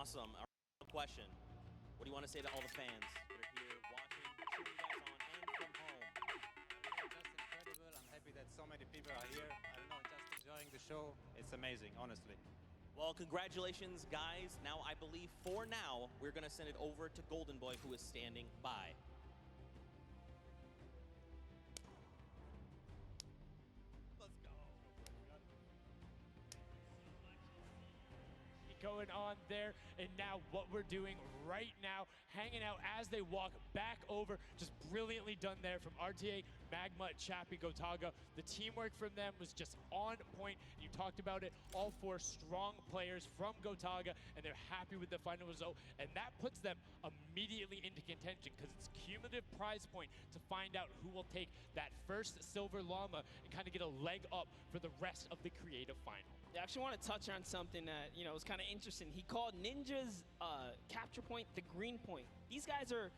Awesome. Our question. What do you want to say to all the fans that are here watching, cheering you guys on, and from home? Yeah, just incredible. I'm happy that so many people are here. I don't know, just enjoying the show. It's amazing, honestly. Well, congratulations, guys. Now, I believe for now, we're going to send it over to Golden Boy, who is standing by. Let's go. Going on there, and now what we're doing right now, hanging out as they walk back over, just brilliantly done there from RTA, Magma, Chappie, Gotaga. The teamwork from them was just on point. You talked about it, all four strong players from Gotaga, and they're happy with the final result, and that puts them immediately into contention because it's cumulative prize point to find out who will take that first silver llama and kind of get a leg up for the rest of the creative final. I actually want to touch on something that, was kind of interesting. He called Ninja's capture point the green point. These guys are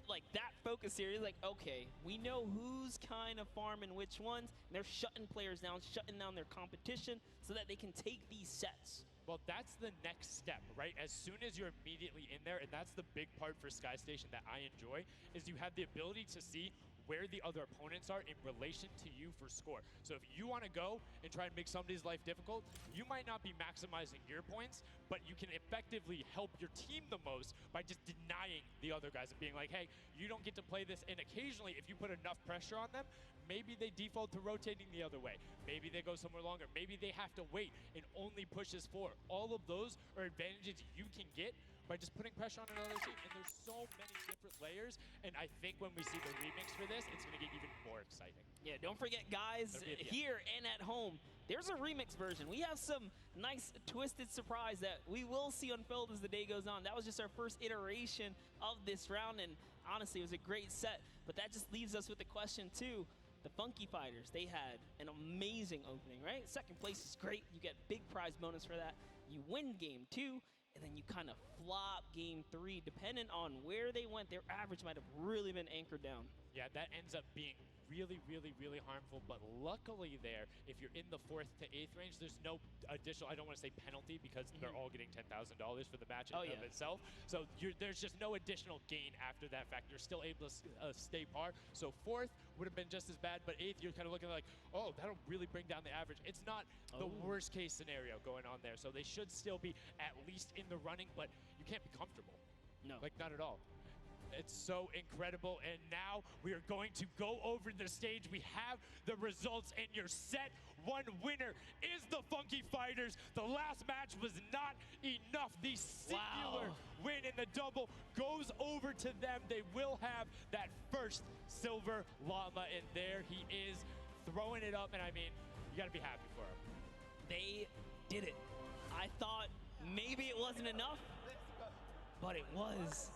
like that focused here. He's like, okay, we know who's kind of farming which ones. And they're shutting players down, shutting down their competition so that they can take these sets. Well, that's the next step, right? As soon as you're immediately in there, and that's the big part for Sky Station that I enjoy, is you have the ability to see where the other opponents are in relation to you for score. So if you want to go and try and make somebody's life difficult, you might not be maximizing your points, but you can effectively help your team the most by just denying the other guys and being like, hey, you don't get to play this. And occasionally, if you put enough pressure on them, maybe they default to rotating the other way. Maybe they go somewhere longer. Maybe they have to wait and only pushes forward. All of those are advantages you can get by just putting pressure on another team. And there's so many different layers, and I think when we see the remix for this, it's gonna get even more exciting. Yeah, don't forget, guys, here and at home, there's a remix version. We have some nice twisted surprise that we will see unfold as the day goes on. That was just our first iteration of this round, and honestly, it was a great set. But that just leaves us with the question, too. The Funky Fighters, they had an amazing opening, right? Second place is great. You get big prize bonus for that. You win game 2. And then you kind of flop game 3. Depending on where they went, their average might have really been anchored down. Yeah, that ends up being really, really, really harmful. But luckily there, if you're in the 4th to 8th range, there's no additional, I don't want to say penalty, because they're all getting $10,000 for the match in of itself. So there's just no additional gain after that fact. You're still able to stay par. So 4th would have been just as bad, but 8th, you're kind of looking like, oh, that'll really bring down the average. It's not the worst case scenario going on there. So they should still be at least in the running, but you can't be comfortable. No. Like, not at all. It's so incredible, and now we are going to go over the stage. We have the results, and your set 1 winner is the Funky Fighters. The last match was not enough. The singular win in the double goes over to them. They will have that first silver llama, and there he is throwing it up, and I mean, you gotta be happy for him. They did it. I thought maybe it wasn't enough, but it was.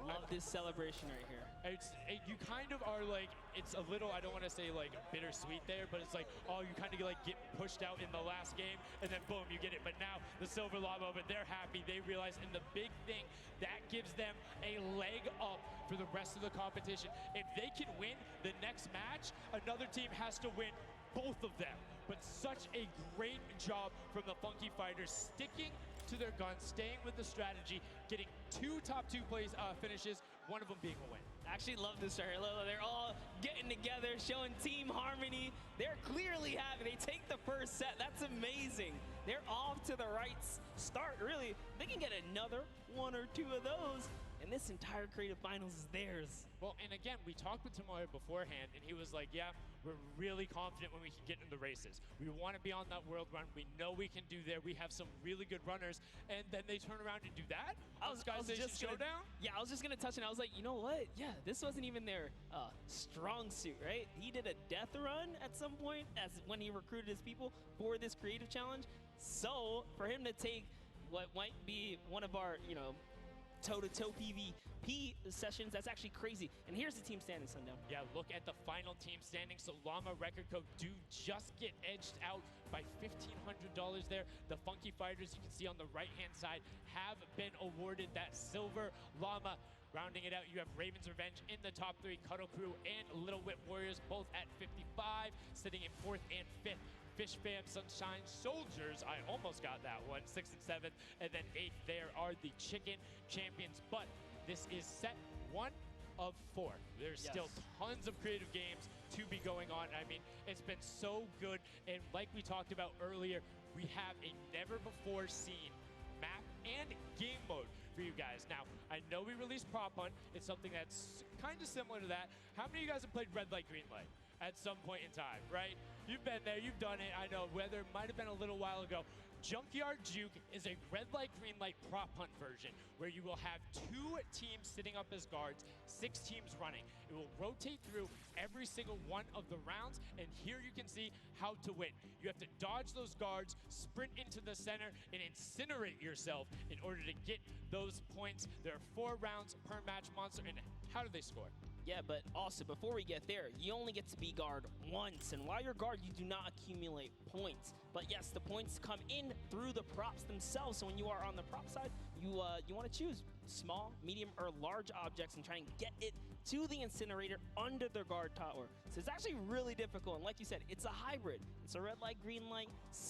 Love this celebration right here. You kind of are like, it's a little, I don't want to say like bittersweet there, but it's like, oh, you kind of like get pushed out in the last game, and then boom, you get it. But now the silver llama, but they're happy. They realize, and the big thing, that gives them a leg up for the rest of the competition. If they can win the next match, another team has to win both of them. But such a great job from the Funky Fighters, sticking to their guns, staying with the strategy, getting 2 top 2 plays finishes, one of them being a win. I actually love this right here. They're all getting together, showing team harmony. They're clearly happy. They take the first set. That's amazing. They're off to the right start, really. They can get another 1 or 2 of those, and this entire creative finals is theirs. Well, and again, we talked with Tamoya beforehand, and he was like, yeah, we're really confident when we can get in the races. We want to be on that world run. We know we can do there. We have some really good runners, and then they turn around and do that? Sky Station Showdown? Yeah, I was just going to touch it. I was like, you know what? Yeah, this wasn't even their strong suit, right? He did a death run at some point as when he recruited his people for this creative challenge. So for him to take what might be one of our, toe-to-toe PvP sessions, that's actually crazy. And here's the team standing, Sundown. Yeah, look at the final team standing. So Llama Record Code do just get edged out by $1,500 there. The Funky Fighters, you can see on the right-hand side, have been awarded that silver llama. Rounding it out, you have Raven's Revenge in the top 3, Cuddle Crew and Little Whip Warriors both at 55, sitting in 4th and 5th. Fish Fam Sunshine Soldiers. I almost got that one. 6th and 7th, and then 8th there are the Chicken Champions. But this is set 1 of 4. There's still tons of creative games to be going on. I mean, it's been so good. And like we talked about earlier, we have a never-before-seen map and game mode for you guys. Now, I know we released Prop Hunt. It's something that's kind of similar to that. How many of you guys have played Red Light, Green Light at some point in time, right? You've been there, you've done it. I know, whether it might have been a little while ago. Junkyard Juke is a red light, green light prop hunt version where you will have 2 teams sitting up as guards, 6 teams running. It will rotate through every single one of the rounds, and here you can see how to win. You have to dodge those guards, sprint into the center, and incinerate yourself in order to get those points. There are 4 rounds per match, Monster, and how do they score? Yeah, but also, before we get there, you only get to be guard once. And while you're guard, you do not accumulate points. But yes, the points come in through the props themselves. So when you are on the prop side, you want to choose small, medium, or large objects and try and get it to the incinerator under the guard tower. So it's actually really difficult. And like you said, it's a hybrid. It's a red light, green light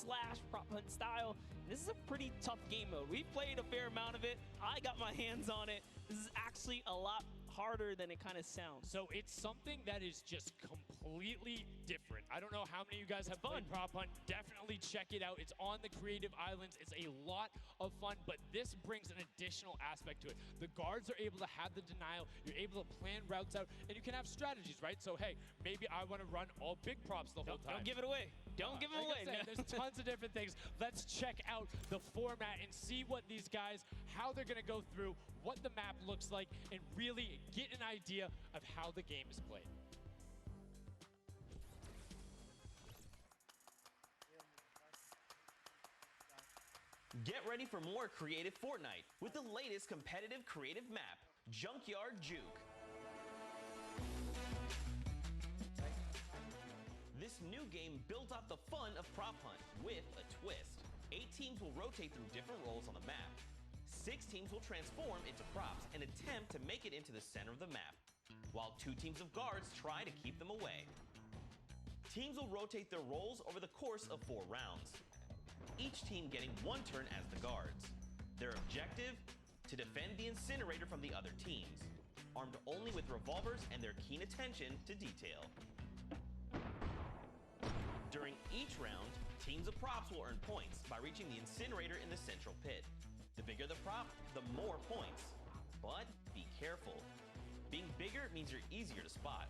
/ prop hunt style. This is a pretty tough game mode. We played a fair amount of it. I got my hands on it. This is actually a lot harder than it kind of sounds. So it's something that is just completely different. I don't know how many of you guys have played Prop Hunt. Definitely check it out. It's on the Creative Islands. It's a lot of fun, but this brings an additional aspect to it. The guards are able to have the denial. You're able to plan routes out, and you can have strategies, right? So, hey, maybe I want to run all big props the whole time. Don't give it away. Don't give it away. There's tons of different things. Let's check out the format and see what these guys, how they're going to go through, what the map looks like, and really get an idea of how the game is played. Get ready for more creative Fortnite with the latest competitive creative map, Junkyard Juke. This new game built off the fun of Prop Hunt with a twist. 8 teams will rotate through different roles on the map. 6 teams will transform into props and attempt to make it into the center of the map, while 2 teams of guards try to keep them away. Teams will rotate their roles over the course of 4 rounds, each team getting 1 turn as the guards. Their objective? To defend the incinerator from the other teams, armed only with revolvers and their keen attention to detail. During each round, teams of props will earn points by reaching the incinerator in the central pit. The bigger the prop, the more points. But be careful. Being bigger means you're easier to spot.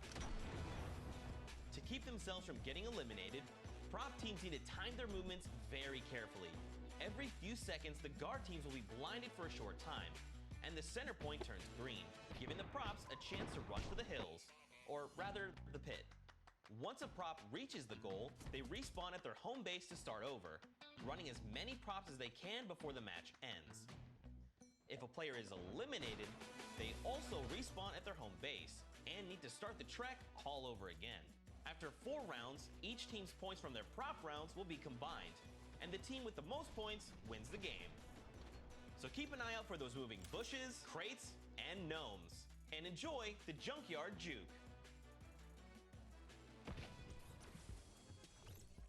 To keep themselves from getting eliminated, prop teams need to time their movements very carefully. Every few seconds, the guard teams will be blinded for a short time, and the center point turns green, giving the props a chance to run for the hills, or rather, the pit. Once a prop reaches the goal, they respawn at their home base to start over, running as many props as they can before the match ends. If a player is eliminated, they also respawn at their home base and need to start the trek all over again. After 4 rounds, each team's points from their prop rounds will be combined, and the team with the most points wins the game. So keep an eye out for those moving bushes, crates, and gnomes, and enjoy the Junkyard Juke.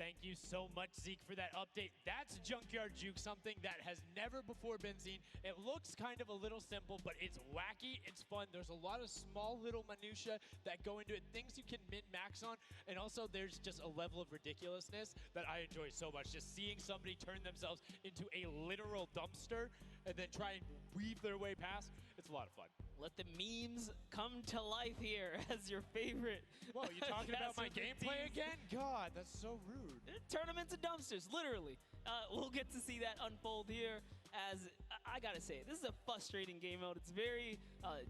Thank you so much, Zeke, for that update. That's Junkyard Juke, something that has never before been seen. It looks kind of a little simple, but it's wacky, it's fun. There's a lot of small little minutia that go into it, things you can min-max on, and also there's just a level of ridiculousness that I enjoy so much. Just seeing somebody turn themselves into a literal dumpster and then try and weave their way past, it's a lot of fun. Let the memes come to life here as your favorite. Whoa, you talking about my gameplay again? God, that's so rude. Turn them into dumpsters, literally. We'll get to see that unfold here as, I gotta say, this is a frustrating game mode. It's very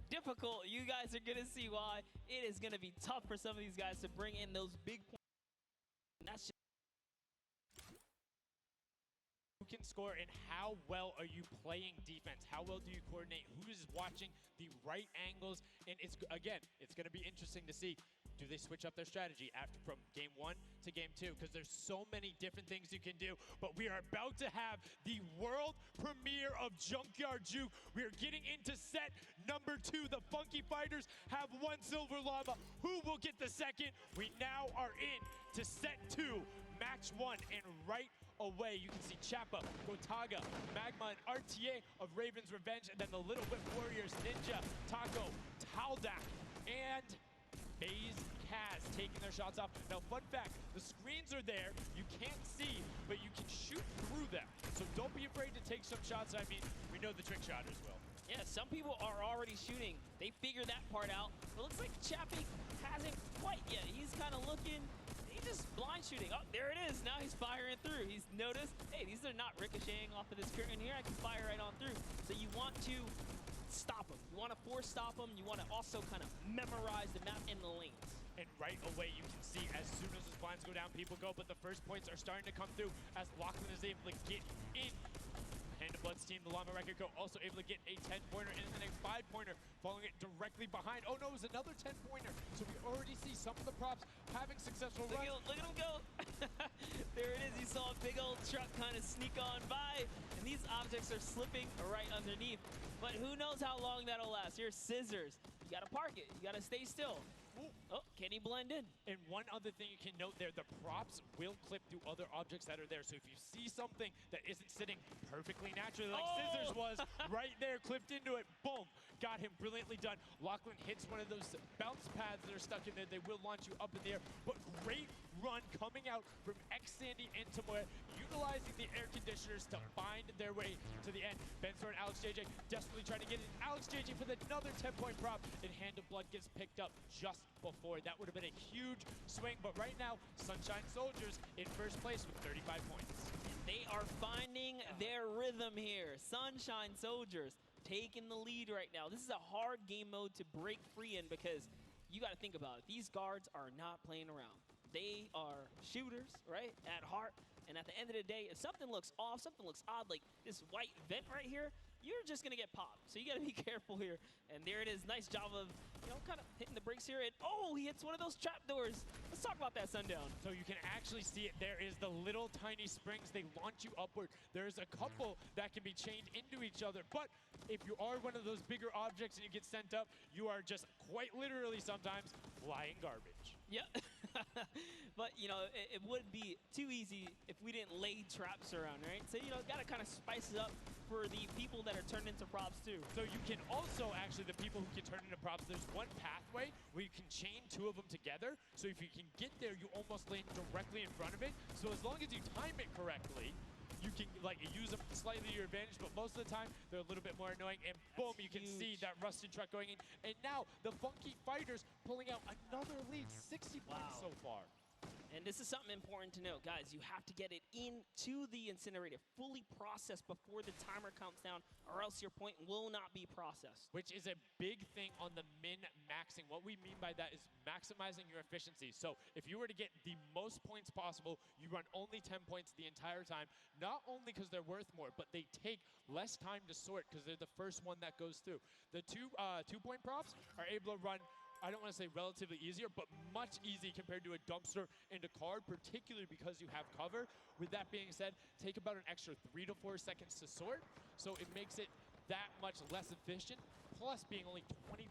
difficult. You guys are gonna see why. It is gonna be tough for some of these guys to bring in those big points. That's just can score, and how well are you playing defense? How well do you coordinate? Who is watching the right angles? And it's, again, it's going to be interesting to see, do they switch up their strategy after from game 1 to game 2? Because there's so many different things you can do. But we are about to have the world premiere of Junkyard Juke. We are getting into set number 2. The Funky Fighters have 1 silver llama. Who will get the second? We now are in to set 2. match one, and right away you can see Chappa, Gotaga, Magma, and RTA of Raven's Revenge, and then the Little Whip Warriors, Ninja, Taco, Taldak, and FaZe Kaz taking their shots off. Now, fun fact, the screens are there. You can't see, but you can shoot through them. So don't be afraid to take some shots. I mean, we know the trick shotters will. Yeah, some people are already shooting. They figured that part out. It looks like Chappie hasn't quite yet. He's kind of looking. He's just blind shooting. Oh, there it is. Now he's firing through. He's noticed, hey, these are not ricocheting off of this curtain here. I can fire right on through. So you want to stop them. You want to force stop them. You want to also kind of memorize the map and the lanes. And right away, you can see as soon as the blinds go down, people go. But the first points are starting to come through as Lachlan is able to get in. Hand of Blood's team, the Llama Record Co. also able to get a 10-pointer and then a 5-pointer, following it directly behind. Oh no, it was another 10-pointer. So we already see some of the props having successful runs. Look at him go. There it is. You saw a big old truck kind of sneak on by, and these objects are slipping right underneath. But who knows how long that'll last. Here's Scissors. You gotta park it. You gotta stay still. Oh, can he blend in? And one other thing you can note there, the props will clip through other objects that are there. So if you see something that isn't sitting perfectly naturally like Scissors was, right there, clipped into it, boom, got him brilliantly done. Lachlan hits one of those bounce pads that are stuck in there. They will launch you up in the air, but great run coming out from X-Sandy and Tomoe, utilizing the air conditioners to find their way to the end. Benzor and Alex JJ desperately trying to get in. Alex JJ with another 10-point prop, and Hand of Blood gets picked up just before. That would have been a huge swing, but right now, Sunshine Soldiers in first place with 35 points. They are finding their rhythm here. Sunshine Soldiers taking the lead right now. This is a hard game mode to break free in because you got to think about it. These guards are not playing around. They are shooters, right, at heart. And at the end of the day, if something looks off, something looks odd, like this white vent right here, you're just going to get popped. So you got to be careful here. And there it is. Nice job of, kind of hitting the brakes here. And, oh, he hits one of those trap doors. Let's talk about that, Sundown. So you can actually see it. There is the little tiny springs. They launch you upward. There's a couple that can be chained into each other. But if you are one of those bigger objects and you get sent up, you are just quite literally sometimes flying garbage. Yeah. But, it would be too easy if we didn't lay traps around, right? So, got to kind of spice it up for the people that are turned into props, too. So you can also, actually, the people who can turn into props, there's one pathway where you can chain two of them together. So if you can get there, you almost land directly in front of it. So as long as you time it correctly, you can use them slightly to your advantage, but most of the time they're a little bit more annoying. And boom, you can see that rusted truck going in. And now the Funky Fighters pulling out another lead, 60 points so far. And this is something important to note, guys. You have to get it into the incinerator, fully processed before the timer counts down, or else your point will not be processed. Which is a big thing on the min-maxing. What we mean by that is maximizing your efficiency. So if you were to get the most points possible, you run only 10 points the entire time, not only because they're worth more, but they take less time to sort because they're the first one that goes through. The two-point props are able to run, I don't want to say relatively easier, but much easier compared to a dumpster and a card, particularly because you have cover. With that being said, take about an extra 3 to 4 seconds to sort, so it makes it that much less efficient, plus being only 20%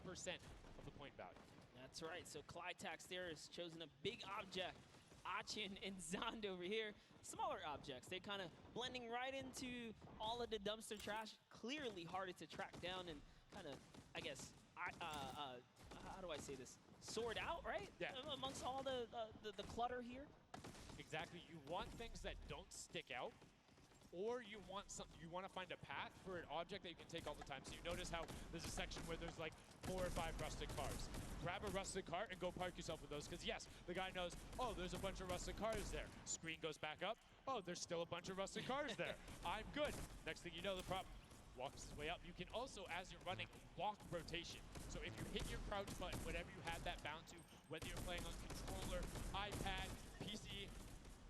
of the point value. That's right, so Clytax there has chosen a big object. Achin and Zond over here, smaller objects. They're kind of blending right into all of the dumpster trash, clearly harder to track down and kind of, I guess, how do I say this? Sort out, right? Yeah. Amongst all the clutter here. Exactly. You want things that don't stick out, or you want to find a path for an object that you can take all the time. So you notice how there's a section where there's like 4 or 5 rusted cars. Grab a rusted car and go park yourself with those, because yes, the guy knows, oh, there's a bunch of rusted cars there. Screen goes back up. Oh, there's still a bunch of rusted cars there. I'm good. Next thing you know, the prop walks his way up. You can also, as you're running, walk rotation. So if you hit your crouch button, whatever you had that bound to, whether you're playing on controller, iPad, PC,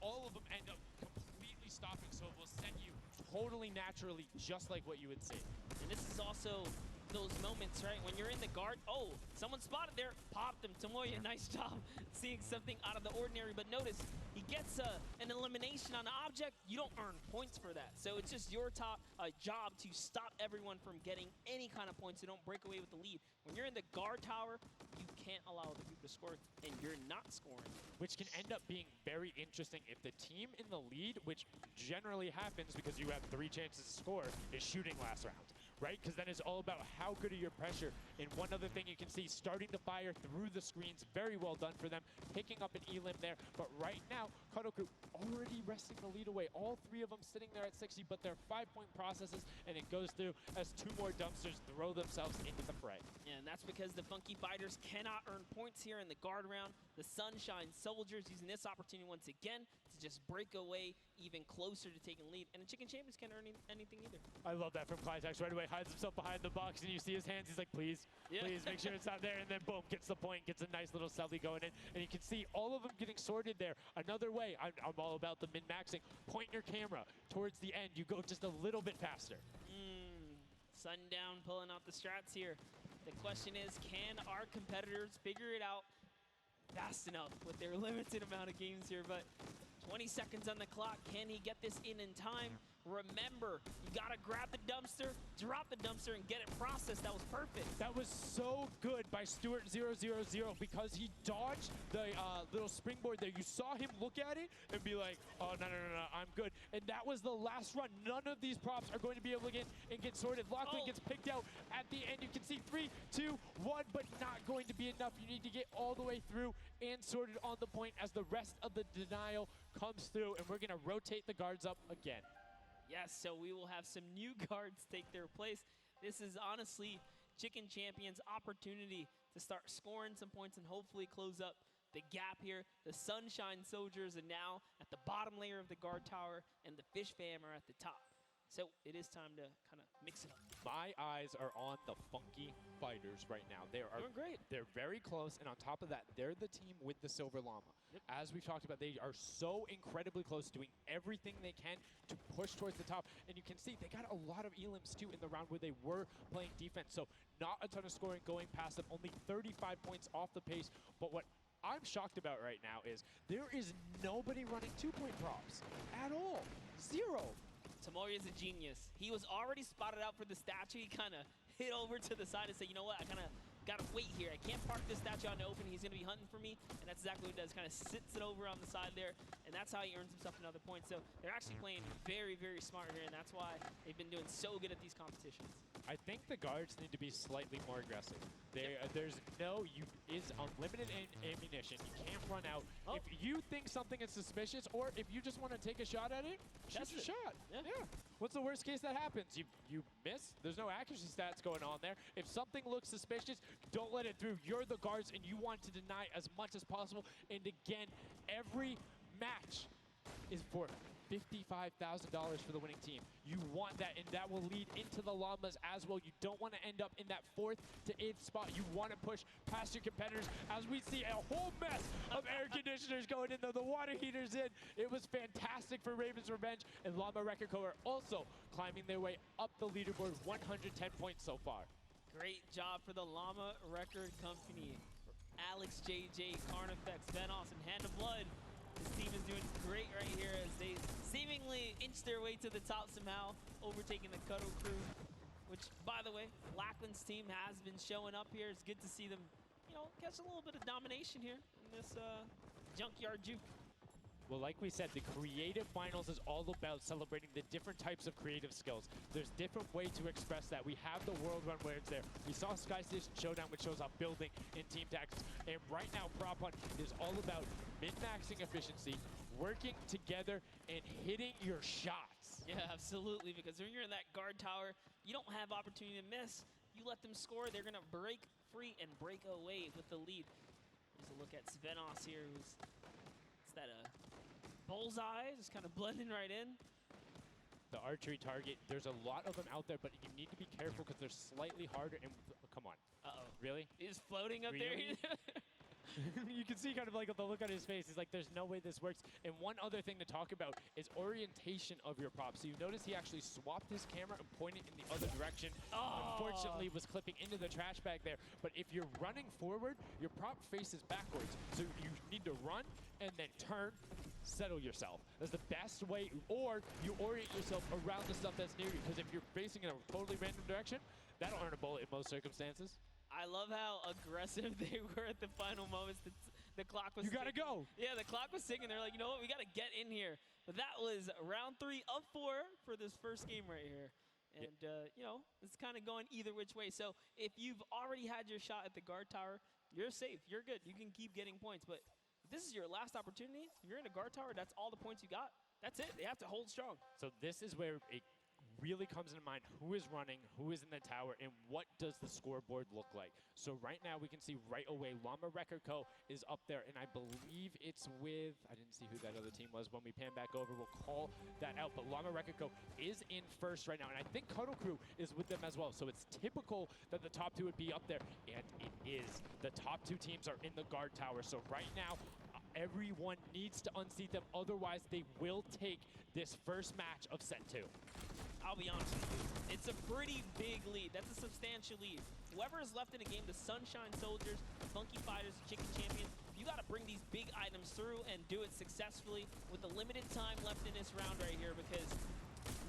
all of them end up completely stopping. So it will set you totally naturally, just like what you would see. And this is also those moments, right? When you're in the guard, oh, someone spotted there, popped him. Tomoya, nice job seeing something out of the ordinary, but notice he gets an elimination on the object. You don't earn points for that. So it's just your job to stop everyone from getting any kind of points, so don't break away with the lead. When you're in the guard tower, you can't allow other people to score, and you're not scoring. Which can end up being very interesting if the team in the lead, which generally happens because you have 3 chances to score, is shooting last round, right? Because then it's all about how good are your pressure. And one other thing you can see, starting to fire through the screens, very well done for them, picking up an elim there. But right now, Cuddle Crew already wresting the lead away. All 3 of them sitting there at 60, but they're 5-point processes, and it goes through as 2 more dumpsters throw themselves into the fray. Yeah, and that's because the Funky Fighters cannot earn points here in the guard round. The Sunshine Soldiers using this opportunity once again to just break away even closer to taking lead. And the Chicken Champions can't earn anything either. I love that from Clytex. Right away, hides himself behind the box, and you see his hands. He's like, please, please make sure it's not there. And then boom, gets the point, gets a nice little selfie going in. And you can see all of them getting sorted there. Another way, I'm all about the min-maxing. Point your camera towards the end. You go just a little bit faster. Sundown pulling out the strats here. The question is, can our competitors figure it out fast enough with their limited amount of games here? But 20 seconds on the clock. Can he get this in time? Remember, you gotta grab the dumpster, drop the dumpster, and get it processed. That was perfect. That was so good by Stuart000 because he dodged the little springboard there. You saw him look at it and be like, oh, no, I'm good. And that was the last run. None of these props are going to be able to get sorted. Lachlan gets picked out at the end. You can see 3, 2, 1, but not going to be enough. You need to get all the way through and sorted on the point as the rest of the denial comes through, and we're going to rotate the guards up again. Yes, so we will have some new guards take their place. This is honestly Chicken Champions' opportunity to start scoring some points and hopefully close up the gap here. The Sunshine Soldiers are now at the bottom layer of the guard tower, and the Fish Fam are at the top. So it is time to kind of mix it up. My eyes are on the Funky Fighters right now. They are doing great. They're very close, and on top of that, they're the team with the Silver Llama. Yep. As we've talked about, they are so incredibly close, doing everything they can to push towards the top. And you can see they got a lot of elims too in the round where they were playing defense. So not a ton of scoring going past them, only 35 points off the pace. But what I'm shocked about right now is there is nobody running 2-point props at all. 0. Tomoya's a genius. He was already spotted out for the statue. He kind of hit over to the side and said, you know what, I kind of got to wait here. I can't park this statue out in the open. He's going to be hunting for me. And that's exactly what he does. Kind of sits it over on the side there. And that's how he earns himself another point. So they're actually playing very, very smart here. And that's why they've been doing so good at these competitions. I think the guards need to be slightly more aggressive. There's is unlimited ammunition. You can't run out. If you think something is suspicious, or if you just want to take a shot at it, shoot your shot. Yeah. What's the worst case that happens? You miss. There's no accuracy stats going on there. If something looks suspicious, don't let it through. You're the guards, and you want to deny as much as possible. And again, every match is for $55,000 for the winning team. You want that, and that will lead into the Llamas as well. You don't want to end up in that 4th to 8th spot. You want to push past your competitors as we see a whole mess of air conditioners going in there, the water heaters in. It was fantastic for Raven's Revenge, and Llama Record Co. are also climbing their way up the leaderboard, 110 points so far. Great job for the Llama Record Company. Alex, JJ, Carnifex, Venos, and Hand of Blood. This team is doing great right here as they seemingly inch their way to the top somehow, overtaking the Cuddle Crew, which, by the way, Lachlan's team has been showing up here. It's good to see them, catch a little bit of domination here in this junkyard juke. Well, like we said, the creative finals is all about celebrating the different types of creative skills. There's different ways to express that. We have the World Run where it's there. We saw Sky Station Showdown, which shows off building in team tactics. And right now, Prop Hunt is all about min-maxing efficiency, working together, and hitting your shots. Yeah, absolutely, because when you're in that guard tower, you don't have opportunity to miss. You let them score, they're going to break free and break away with the lead. Here's a look at Svenos here, who's that bullseye, just kind of blending right in. The archery target, there's a lot of them out there, but you need to be careful because they're slightly harder. And come on. Uh-oh. Really? He's floating up really? there. You can see kind of like the look on his face. He's like, there's no way this works. And one other thing to talk about is orientation of your prop. So you notice he actually swapped his camera and pointed in the other direction. Unfortunately, was clipping into the trash bag there. But if you're running forward, your prop faces backwards. So you need to run and then turn, settle yourself. That's the best way, or you orient yourself around the stuff that's near you. Because if you're facing in a totally random direction, that'll earn a bullet in most circumstances. I love how aggressive they were at the final moments. The clock was You gotta ticking. go. Yeah, the clock was ticking. They're like, you know what? We gotta get in here. But that was round 3 of 4 for this first game right here. And, you know, it's kind of going either which way. So if you've already had your shot at the guard tower, you're safe. You're good. You can keep getting points. But if this is your last opportunity, you're in a guard tower, that's all the points you got. That's it. They have to hold strong. So this is where it really comes into mind who is running, who is in the tower, and what does the scoreboard look like. So right now we can see right away Llama Record Co. is up there, and I believe it's with, I didn't see who that other team was. When we pan back over, we'll call that out. But Llama Record Co. is in first right now, and I think Cuddle Crew is with them as well. So it's typical that the top 2 would be up there, and it is. The top 2 teams are in the guard tower. So right now, everyone needs to unseat them. Otherwise, they will take this first match of set 2. I'll be honest with you, it's a pretty big lead. That's a substantial lead. Whoever is left in the game, the Sunshine Soldiers, the Funky Fighters, the Chicken Champions, you got to bring these big items through and do it successfully with the limited time left in this round right here, because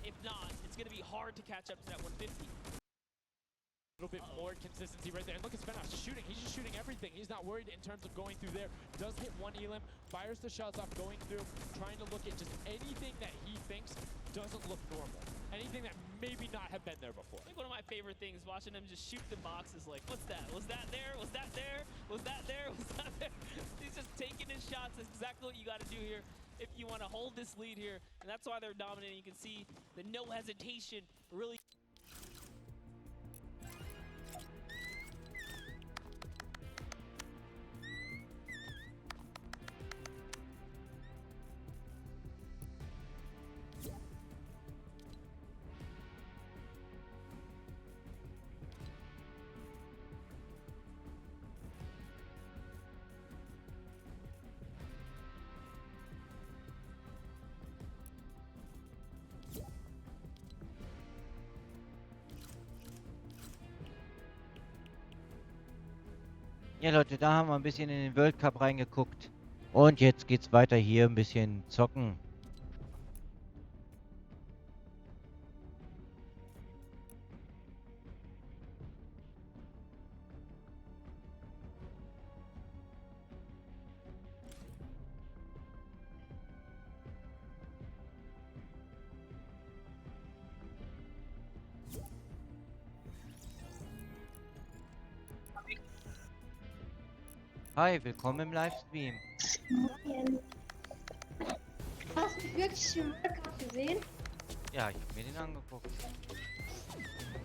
if not, it's going to be hard to catch up to that 150. A little bit more consistency right there. And look at Spenos shooting. He's just shooting everything. He's not worried in terms of going through there. Does hit one elim, fires the shots off going through, trying to look at just anything that he thinks doesn't look normal. Anything that maybe not have been there before. I think one of my favorite things, watching him just shoot the boxes like, what's that? Was that there? Was that there? Was that there? Was that there? He's just taking his shots. That's exactly what you got to do here if you want to hold this lead here. And that's why they're dominating. You can see the no hesitation really. Ja Leute, da haben wir ein bisschen in den World Cup reingeguckt. Und jetzt geht's weiter hier ein bisschen zocken. Hi, willkommen im Livestream. Moin. Hast du wirklich den World Cup gesehen? Ja, ich habe mir den angeguckt.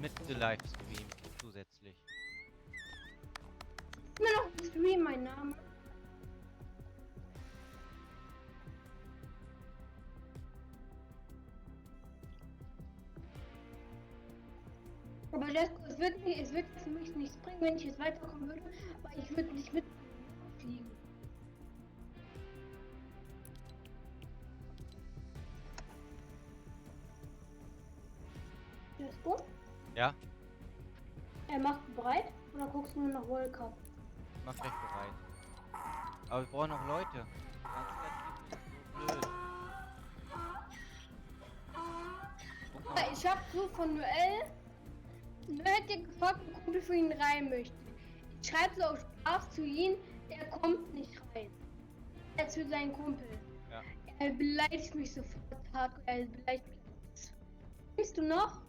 Mit dem Livestream zusätzlich. Immer noch im Stream mein Name. Aber Lesko, es wird für mich nichts bringen, wenn ich jetzt weiterkommen würde, weil ich würde nicht mitfliegen. Lesko? Ja, Machst du bereit oder guckst du nur nach World Cup? mach gleich bereit. Aber wir brauchen noch Leute. Ganz blöd. Guck mal. Ich hab so von Noel hätte gefragt, ob ein Kumpel für ihn rein möchte. Ich schreibe so auf Spaß zu ihm, er kommt nicht rein. Er ist für seinen Kumpel. Ja. Er beleidigt mich sofort hart. Er beleidigt mich. Bist du noch?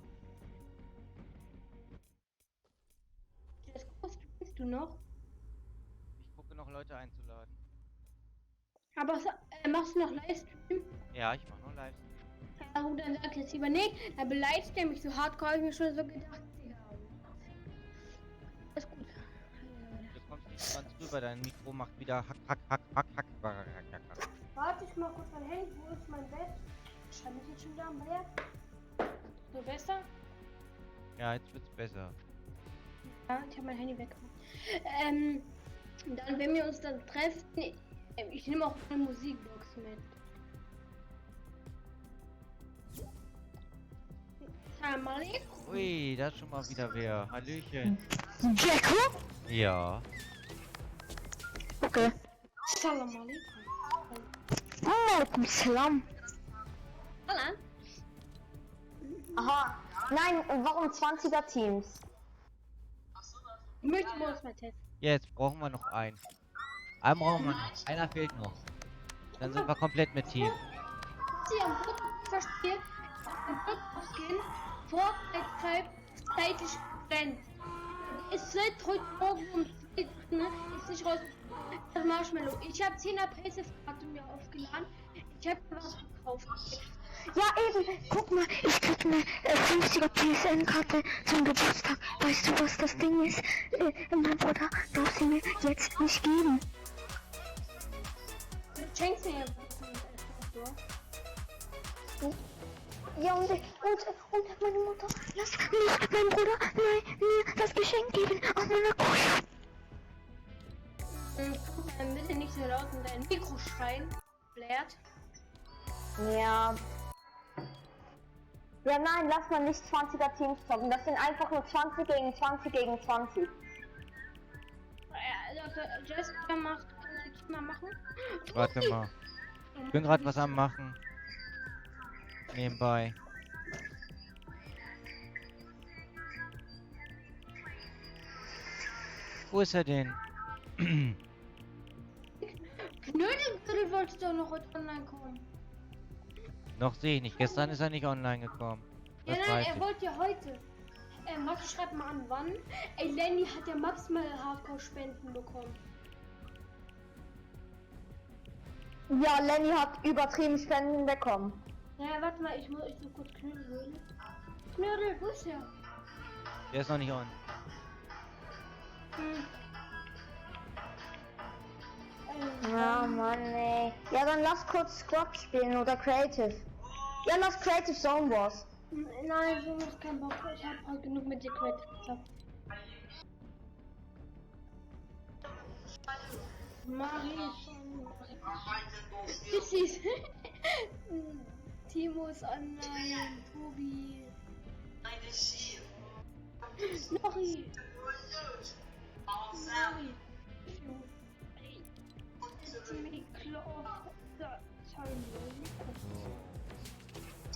Bist du noch? Ich gucke noch Leute einzuladen. Aber machst du noch Livestream? Ja, ich mach noch Livestream. Ja gut, dann sag jetzt lieber nicht. Dann beleidigt er mich so hart, habe ich mir schon so gedacht. Ja. Alles gut. Du kommst nicht ganz rüber, dein Mikro macht wieder hack, hack, hack, hack, hack, hack, hack, hack, hack. Warte, ich mal kurz mein Handy. Wo ist mein Bett? Ich schreibe mich jetzt schon wieder am Bett. So besser? Ja, jetzt wird's besser. Ja, ich habe mein Handy weggemacht. Und dann, wenn wir uns dann treffen, ich nehme auch eine Musikbox mit. Salam alaikum. Ui, da ist schon mal wieder wer. Hallöchen. Jacko? Ja. Okay. Salam alaikum. Alaikum salam. Hallo. Aha. Nein, warum 20er Teams? Ich möchte mal uns mal testen. Jetzt brauchen wir noch einen. Einen brauchen wir noch. Einer fehlt noch. Dann sind wir komplett mit Team. Sie am Boden versteht, im Boden gehen, Fortnite zeitlich brennt. Es wird heute Morgen um 2 ne? Ist nicht raus. Das Marshmallow. Ich habe 10er Paysafe-Karte mir aufgeladen. Ich habe was gekauft. Ja, eben. Guck mal, ich krieg eine 50er PSN-Karte zum Geburtstag. Weißt du, was das Ding ist? Mein Bruder darf sie mir jetzt nicht geben. Du schenkst mir ja was. Ja, und meine Mutter, lass mich, mein Bruder, mir das Geschenk geben auf meiner Küche. Bitte nicht so laut in dein Mikro schreien. Blärt. Ja. Ja, nein, lass mal nicht 20er Teams zocken. Das sind einfach nur 20 gegen 20 gegen 20. Jessica macht, kann ich mal machen? Warte mal. Ich bin gerade was am machen. Nebenbei. Wo ist er denn? Knödel wollte doch noch heute online kommen. Noch sehe ich nicht. Gestern ist er nicht online gekommen. Ja, Das nein, weiß er ich. wollte ja heute. Warte, schreib mal an, wann. Ey, Lenny hat ja maximal Hardcore-Spenden bekommen. Ja, Lenny hat übertrieben Spenden bekommen. Naja, warte mal, ich muss kurz Knödel holen. Knödel, wo ist der? Der ist noch nicht on. Ja, Mann, ey. Ja, dann lass kurz Squad spielen oder Creative. Ja, lass Creative Zone Wars. Nein, so ist kein Bock. Ich hab halt genug mit dir Credit. Marie ist süß. Timo ist online. Tobi. Nori. Nori.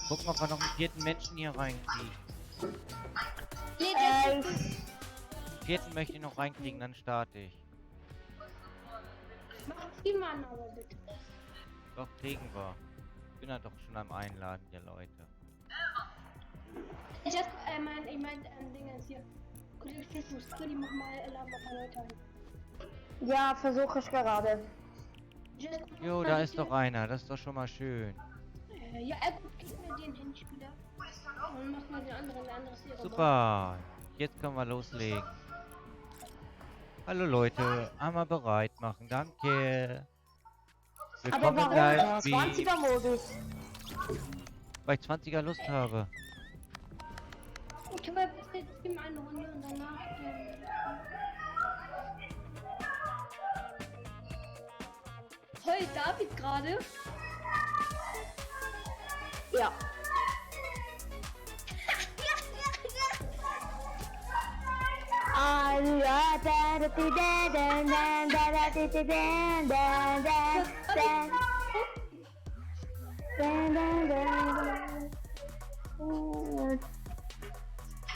Gucken, ob wir noch einen vierten Menschen hier reinkriegen. Ey, Den vierten möchte ich noch reinkriegen, dann starte ich. Mach die Mann aber bitte. Doch, kriegen wir. Ich bin ja doch schon am Einladen der Leute. Ich meinte Dinge ist hier. Kollege Fischfuß, die mach mal ein paar Leute ein. ja, versuche ich gerade. Jo, da ist doch einer. Das ist doch schon mal schön. Ja, er gibt mir den Handspieler. Und macht mal den anderen, der andere ist ihre Super. Jetzt können wir loslegen. Hallo Leute, einmal bereit machen. Danke. Aber Willkommen im warum Livestream. 20er Modus? Weil ich 20er Lust habe. Ich kann mal bitte Team eine Runde und danach Heult David gerade? Ja.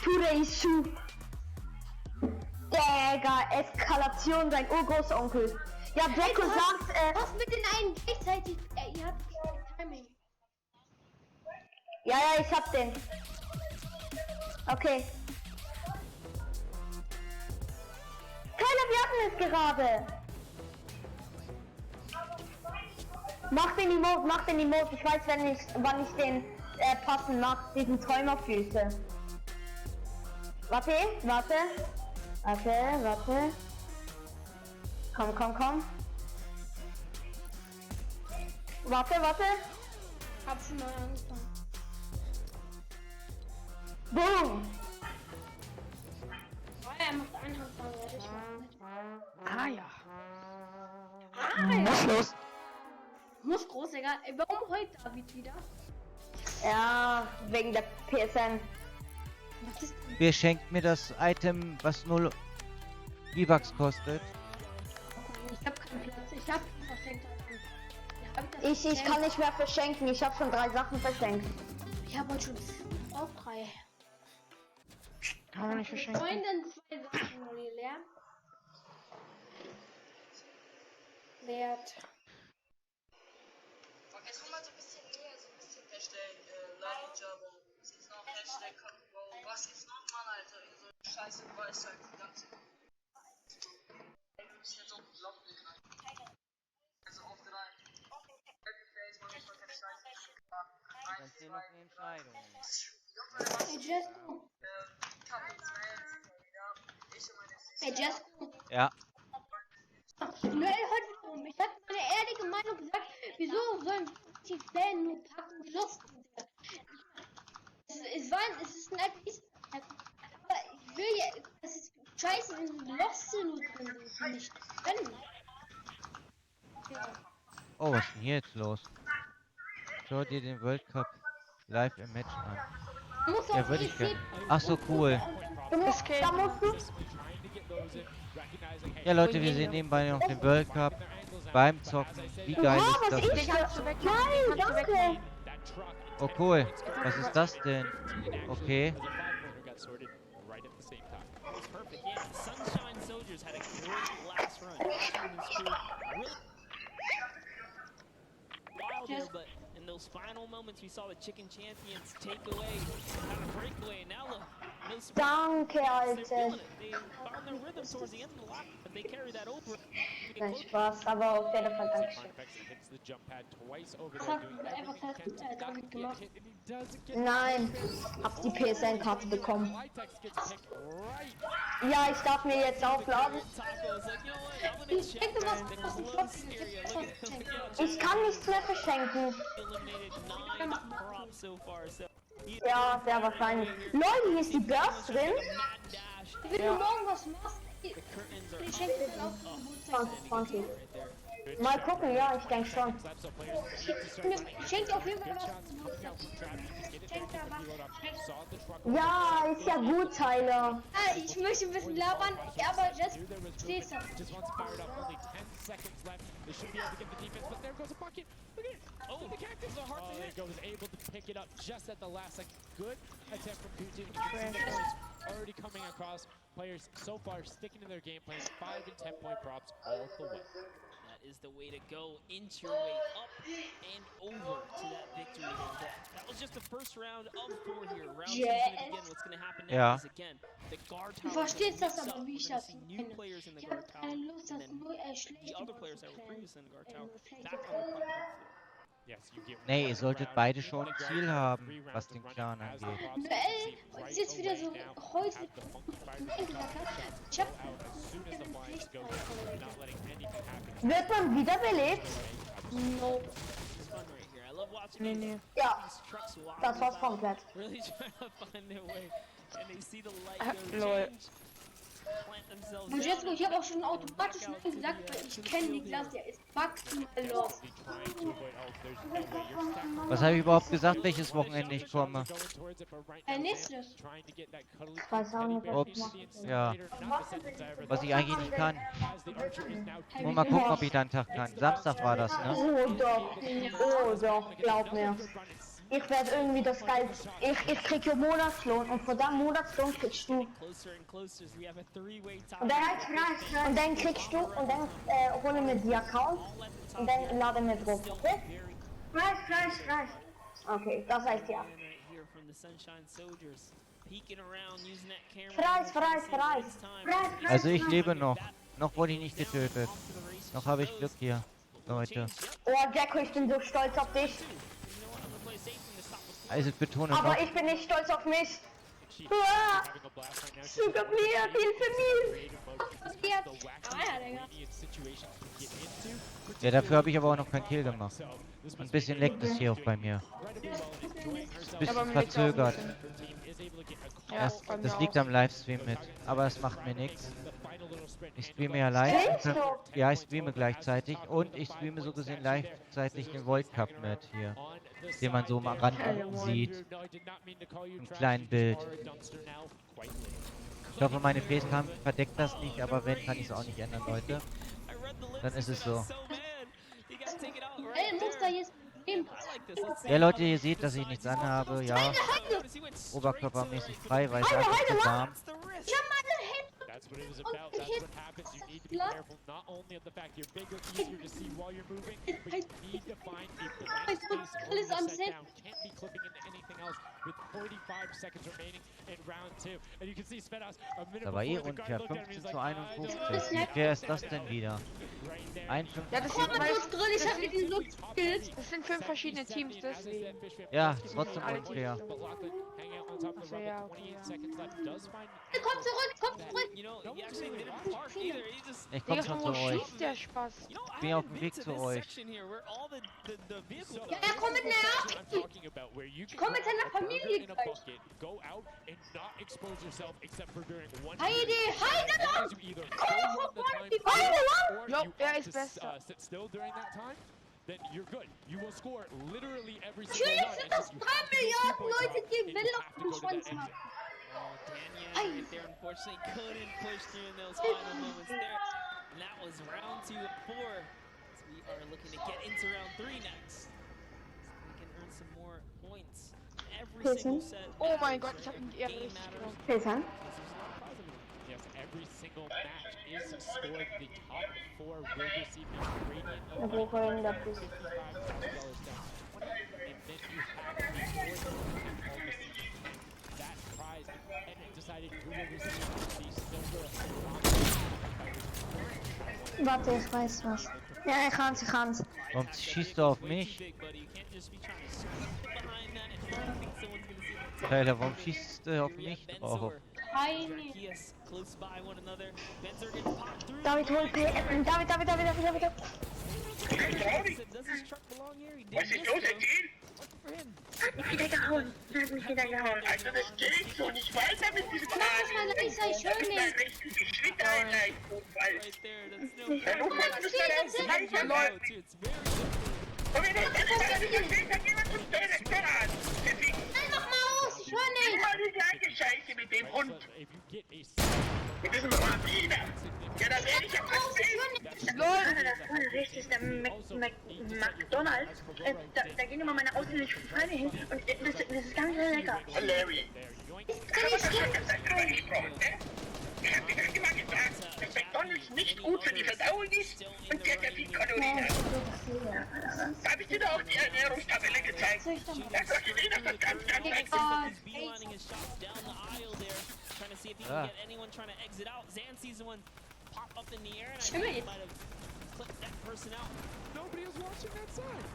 Tureisu. Digga, Eskalation, sein Urgroßonkel. Ja, Jacko sagt, Was mit den einen gleichzeitig? Ihr habt Timing. ja, ich hab den. Okay. Keiner, wir hatten es gerade. Mach den Emote. Ich weiß, wann ich den passen mag, diesen Träumerfüße. Warte. Komm. Warte. Hab schon mal angefangen. Boom. Oh, er macht Einhandfang, ja, das war nicht. Ah ja. Muss los. Muss groß, egal. Warum heult David wieder? Ja, wegen der PSN. Was ist denn? Wer schenkt mir das Item, was 0 V-Bucks kostet? Ich hab keinen Platz. Ich hab ihn verschenkt. Ja, hab das Ich verschenkt? kann nicht mehr verschenken. Ich habe schon 3 Sachen verschenkt. Ich hab heute schon auch 3. Kann man nicht verschenken. Freundin 2 Sachen nur leer. Wert. Jetzt mal so ein bisschen näher, so ein bisschen Hashtag Love, was ist noch Hashtag Bro, was ist noch, Mann, Alter, so eine Scheiße, du weißt halt die ganze Ey, du bist jetzt so unglaublich, Alter. Also auf 3. Happy Face, mach jetzt mal keine Scheiße. 1, 2, 3. Hey Jesco. Hey Jesco. Ja. Noel, heute warum? Ich hab meine ehrliche Meinung gesagt, wieso sollen die Pläne nur packen plus? Es ist ein Eis, aber ich will ja, das ist scheiße, wenn Losse nur drin sind, nicht drin. Ja. Oh, was ist denn hier jetzt los? Schau dir den World Cup live im Match an. Muss Ja, auch würde ich EC gerne. Ach so, cool. Da musst du. Ja, Leute, wir sehen nebenbei noch den World Cup beim Zocken. Wie geil ist das? Geil, danke. Oh, cool. Was ist das denn? Okay. Perfect. Yeah, the Sunshine Soldiers had a great last run. Really wild there, but in those final moments, we saw the Chicken Champions take away, kind of breakaway, and now look, no surprise, Danke, they're Alter. feeling it. They found their rhythm towards the end of the lap, but they carry that over. Nein, Spaß, aber auf jeden Fall Dankeschön. David gemacht. Nein, hab die PSN-Karte bekommen. Ja, ich darf mir jetzt aufladen. Taco is like, you know what, I'm gonna Ich check denke, that, was and das then ist, close this area. Look at Ich kann nichts mehr verschenken. eliminated 9 props so far, so Ja, sehr wahrscheinlich. Leute, hier ist die Burst drin. mad dash. Wenn du morgen was machst, The curtains are ich schenke dir auch zum Geburtstag. 20. right there. Mal gucken, ja, ich denke schon. Ich schenke dir auf jeden Fall was zum Geburtstag. Ich schenke dir was. Ja, ist ja gut, Tyler. Ah, ich möchte ein bisschen labern, ja, aber Jess, stehst du. Just once fired up, only 10 seconds left. They should be able to get the defense, but there goes a bucket. Look at it. Oh, the cactus are hard to hit. Was able to pick it up just at the last second. Good attempt from Q2. You can see the points already coming across. Players so far sticking to their game plans. 5 and 10 point props all the way. That is the way to go. Inch your way up and over to that victory. That was just the first round of 4 here. Round 2 is going to begin. What's going to happen Ja. next is again the guard Du tower. verstehst das moves aber, up. wie We're ich gonna das see new meine. players in the Ich guard habe tower. keine Lust, and dass then nur the schlechte other Leute players that were spielen. previously in the guard tower Schlechte back on the Leute. platform. Nee, ihr solltet beide schon ein Ziel haben, was den Clan angeht. Noel, es ist jetzt wieder so heute ich hab Wird man wiederbelebt? no. It's fun right here. I love watching these Ja, trucks walk das war's by, komplett. really trying to find their way, and they see the light go Lol. change, plant themselves Und jetzt, down, ich habe auch schon automatisch Nein gesagt, weil ich kenne Niklas, der ist maximal los. Was habe ich überhaupt gesagt, welches Wochenende ich komme? Nächstes. Ich weiß auch nicht, was ich Ups, mache. ja. Was ich eigentlich nicht kann. Nur mal gucken, ob ich da einen Tag kann. Samstag war das, ne? Oh doch, glaub mir. Ich werde irgendwie das geil. Ich krieg ja Monatslohn und von dem Monatslohn kriegst du. closer and closer as we have a three-way tie. Und dann kriegst du und dann holen wir die Account All at the top und dann laden wir drauf, okay? very Okay, das heißt ja. right here from the Sunshine Soldiers, peeking around, using that camera. Preis. Also ich lebe noch. Noch wurde ich nicht getötet. Noch habe ich Glück hier, Leute. Oh, Jacko, ich bin so stolz auf dich. Also ich betone Aber noch. ich bin nicht stolz auf mich. Uah, Sugar mir, Hilfe mir. Ja, dafür habe ich aber auch noch keinen Kill gemacht. Ein bisschen leckt es hier auch bei mir. Ein bisschen verzögert. Ja, bei mir Das auch. liegt am Livestream mit. Aber es macht mir nichts. Ich streame ja live. Ja, ich streame gleichzeitig und ich streame so gesehen gleichzeitig den World Cup mit hier, den man so am Rand sieht. Im kleinen Bild. Ich hoffe, meine Facecam verdeckt das nicht, aber wenn, kann ich es auch nicht ändern, Leute. Dann ist es so. Ey, muss da jetzt Ja, Leute, ihr seht, dass ich nichts anhabe, ja. Oberkörpermäßig frei, weil es einfach zu warm. That's what it was about. That's what happens. You need to be careful not only of the fact you're bigger, easier to see while you're moving, but you need to find a blank space or a set down. Can't be clipping into anything else with 45 seconds remaining in round 2. And you can see Svedas a minute Aber before the unfair, guard looked at him, he's like, 15:51. Wie fair ist das denn wieder? 51. Ja, das sind, das sind 5 verschiedene Teams, deswegen. Ja, trotzdem unfair. Achso, ja, okay. Komm zurück! Ich komm schon zu euch. Schießt der Spaß? Ich bin auf dem Weg zu euch. Ja, komm mit komm mit deiner Familie gleich. Heide! Jo, er ist besser. Then you're good. You will score literally every single Natürlich run. sind das 3 Milliarden Leute, die Welle auf den Schwanz haben. Daniel right there unfortunately couldn't push through in those final moments there. And that was round 2 of 4. So we are looking to get into round 3 next. So we can earn some more points. Every single set. Oh mein Gott, ich hab ihn eher richtig genommen. Yes, every single match is scored. The top 4 will receive the Radeon R7 $55 down to 20, and then you have the fourth and all receive that prize, and it decided who will receive the silver. Warte, ich weiß was. Ja, er kann's. Warum schießt du auf mich? Tyler, warum schießt du auf mich drauf? David, hol P. David. Was ist los, Aegis? Wieder gehauen. Hat mich wieder gehauen. Also das geht so nicht weiter mit diesem Tag. Ich höre nicht. Ich schritt ein, Dann ruft man das dann Leute. Und wenn das dann steht, dann gehen wir zum Steuerrad. Mach mal aus, ich höre nicht. Immer die gleiche Scheiße mit dem Hund. Mit diesem Rabbiner. Ja, da werde ich ja fast Leute, Da vorne rechts ist der McDonald's. Da gehen immer meine ausländischen Freunde hin und das ist ganz lecker. Larry. Aber das hat ganz drüber gesprochen, ne? Ich hab dir doch immer gesagt, dass McDonald's nicht gut für die Verdauung ist und der hat viel Kalorien hat. Da hab ich dir doch auch die Ernährungstabelle gezeigt. Da hast du gesehen, dass das ganz Trying to see if he can get anyone trying to exit out. Zan sees one pop up in the air, and I think he might have clipped that person out. Nobody was watching that side.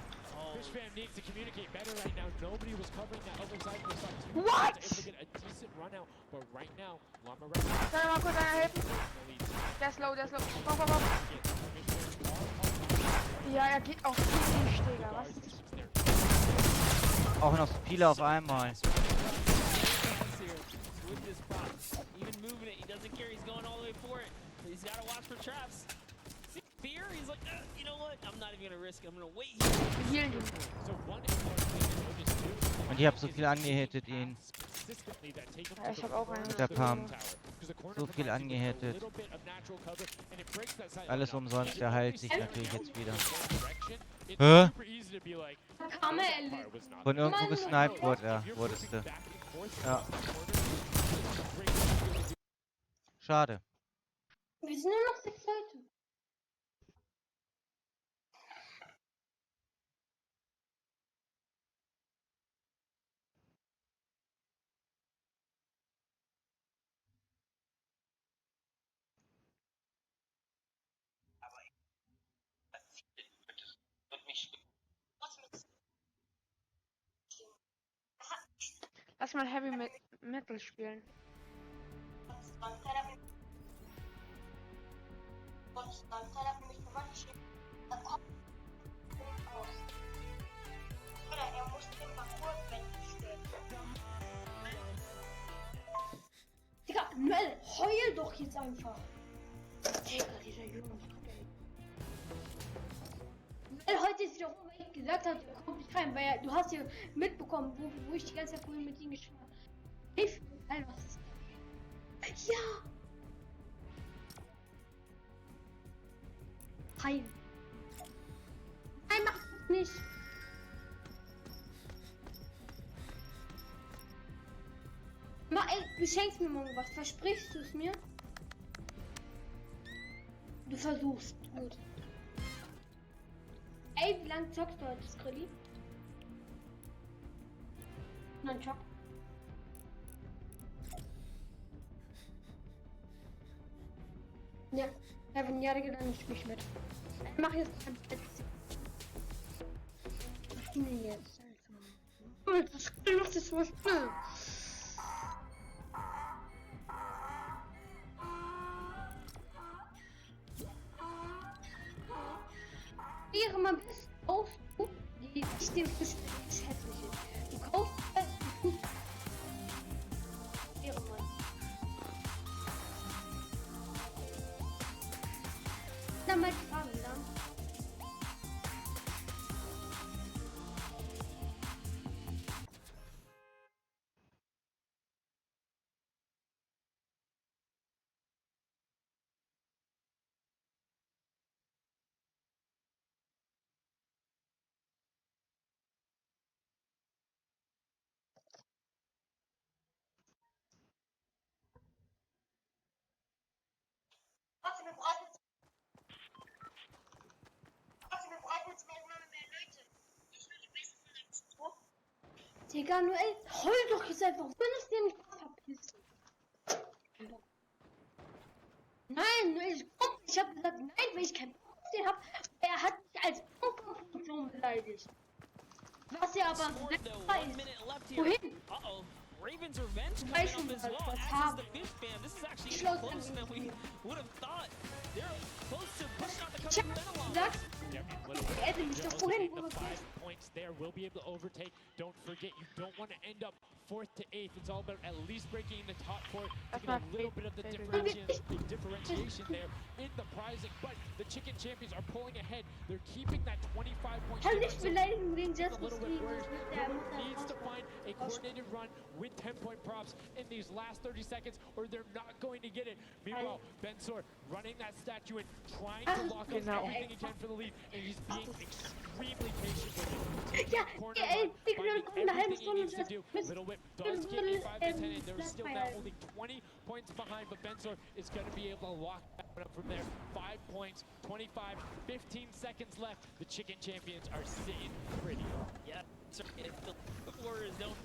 Fish fam needs to communicate better right now. Nobody was covering that other side of the side. What? Able to get a decent run out, but right now, Llama soll er mal kurz einer helfen? Der ist low. Komm. Ja, er geht auf den Steger, was? Auch noch viele auf einmal. Even moving it, he doesn't care. He's going all the way for it. He's got to watch for traps. See fear? He's like, you know what? I'm not even gonna risk it. I'm gonna wait here. Und ich habe so viel angehittet ihn. Ja, ich hab auch einen. Mit der Pump. So viel angehittet. Alles umsonst, der heilt sich natürlich jetzt wieder. Hä? Von irgendwo gesniped wurdest du. Ja. Schade. Wir sind nur noch 6 Leute. Lass mal Heavy Metal spielen. Digga, Mel, heul doch jetzt einfach. Dieser Junge. Weil heute ist wiederum, weil ich gesagt habe, du kommst nicht rein, weil du hast hier mitbekommen, wo ich die ganze Zeit vorhin mit ihm geschrieben habe. Hilf mir, Alter, was ist das? Ja! Heim. Nein, mach das nicht. Ey, du schenkst mir morgen was. Versprichst du es mir? Du versuchst. Gut. Ey, wie lange zockst du heute, Skrilli? Nein, zock. Ja, wenn ja, dann spiel ich mit. Mach jetzt ein Plätzchen. Was ging denn jetzt? Das Skill macht jetzt was schnell. Wäre mal bis kaufst du die nicht den Fisch hässliche. Du kaufst wäre mal. Dann mal die Fragen dann. Digga, nur ey, heul doch jetzt einfach, wenn es dir nicht verpisst. Nein, ich hab gesagt nein, weil ich keinen Bock auf den hab. Er hat mich als Bunkerfunktion beleidigt. Was er aber weiß. Wohin? Raven's Revenge Ich coming weiß up schon, as well, was as is haben. the fifth band. This is actually Ich even schloss closer than we would have thought. They're close to pushing out the Ich hab couple of gesagt, er hätte mich doch vorhin the 5 points there. Will be able to overtake. Don't forget, you don't want to end up 4th to 8th. It's all about at least breaking in the top 4 to get a little bit of the differentiation there in the prizing. But the chicken champions are pulling ahead. They're keeping that 25 point kann nicht beleidigen wegen a Just little bit League. worse. Needs to find a coordinated run with 10-point props in these last 30 seconds, or they're not going to get it. Meanwhile, Bensor running that statue and trying to lock up everything he can for the lead, and he's being extremely patient with it. Ja, ey, wir können eine halbe Stunde Little Whip does get a 5 to 10, and they're still now only 20 points behind, but Bensor is going to be able to lock that one up from there. 5 points, 25, 15 seconds left. The chicken champions are sitting pretty. Yeah, if the Warriors don't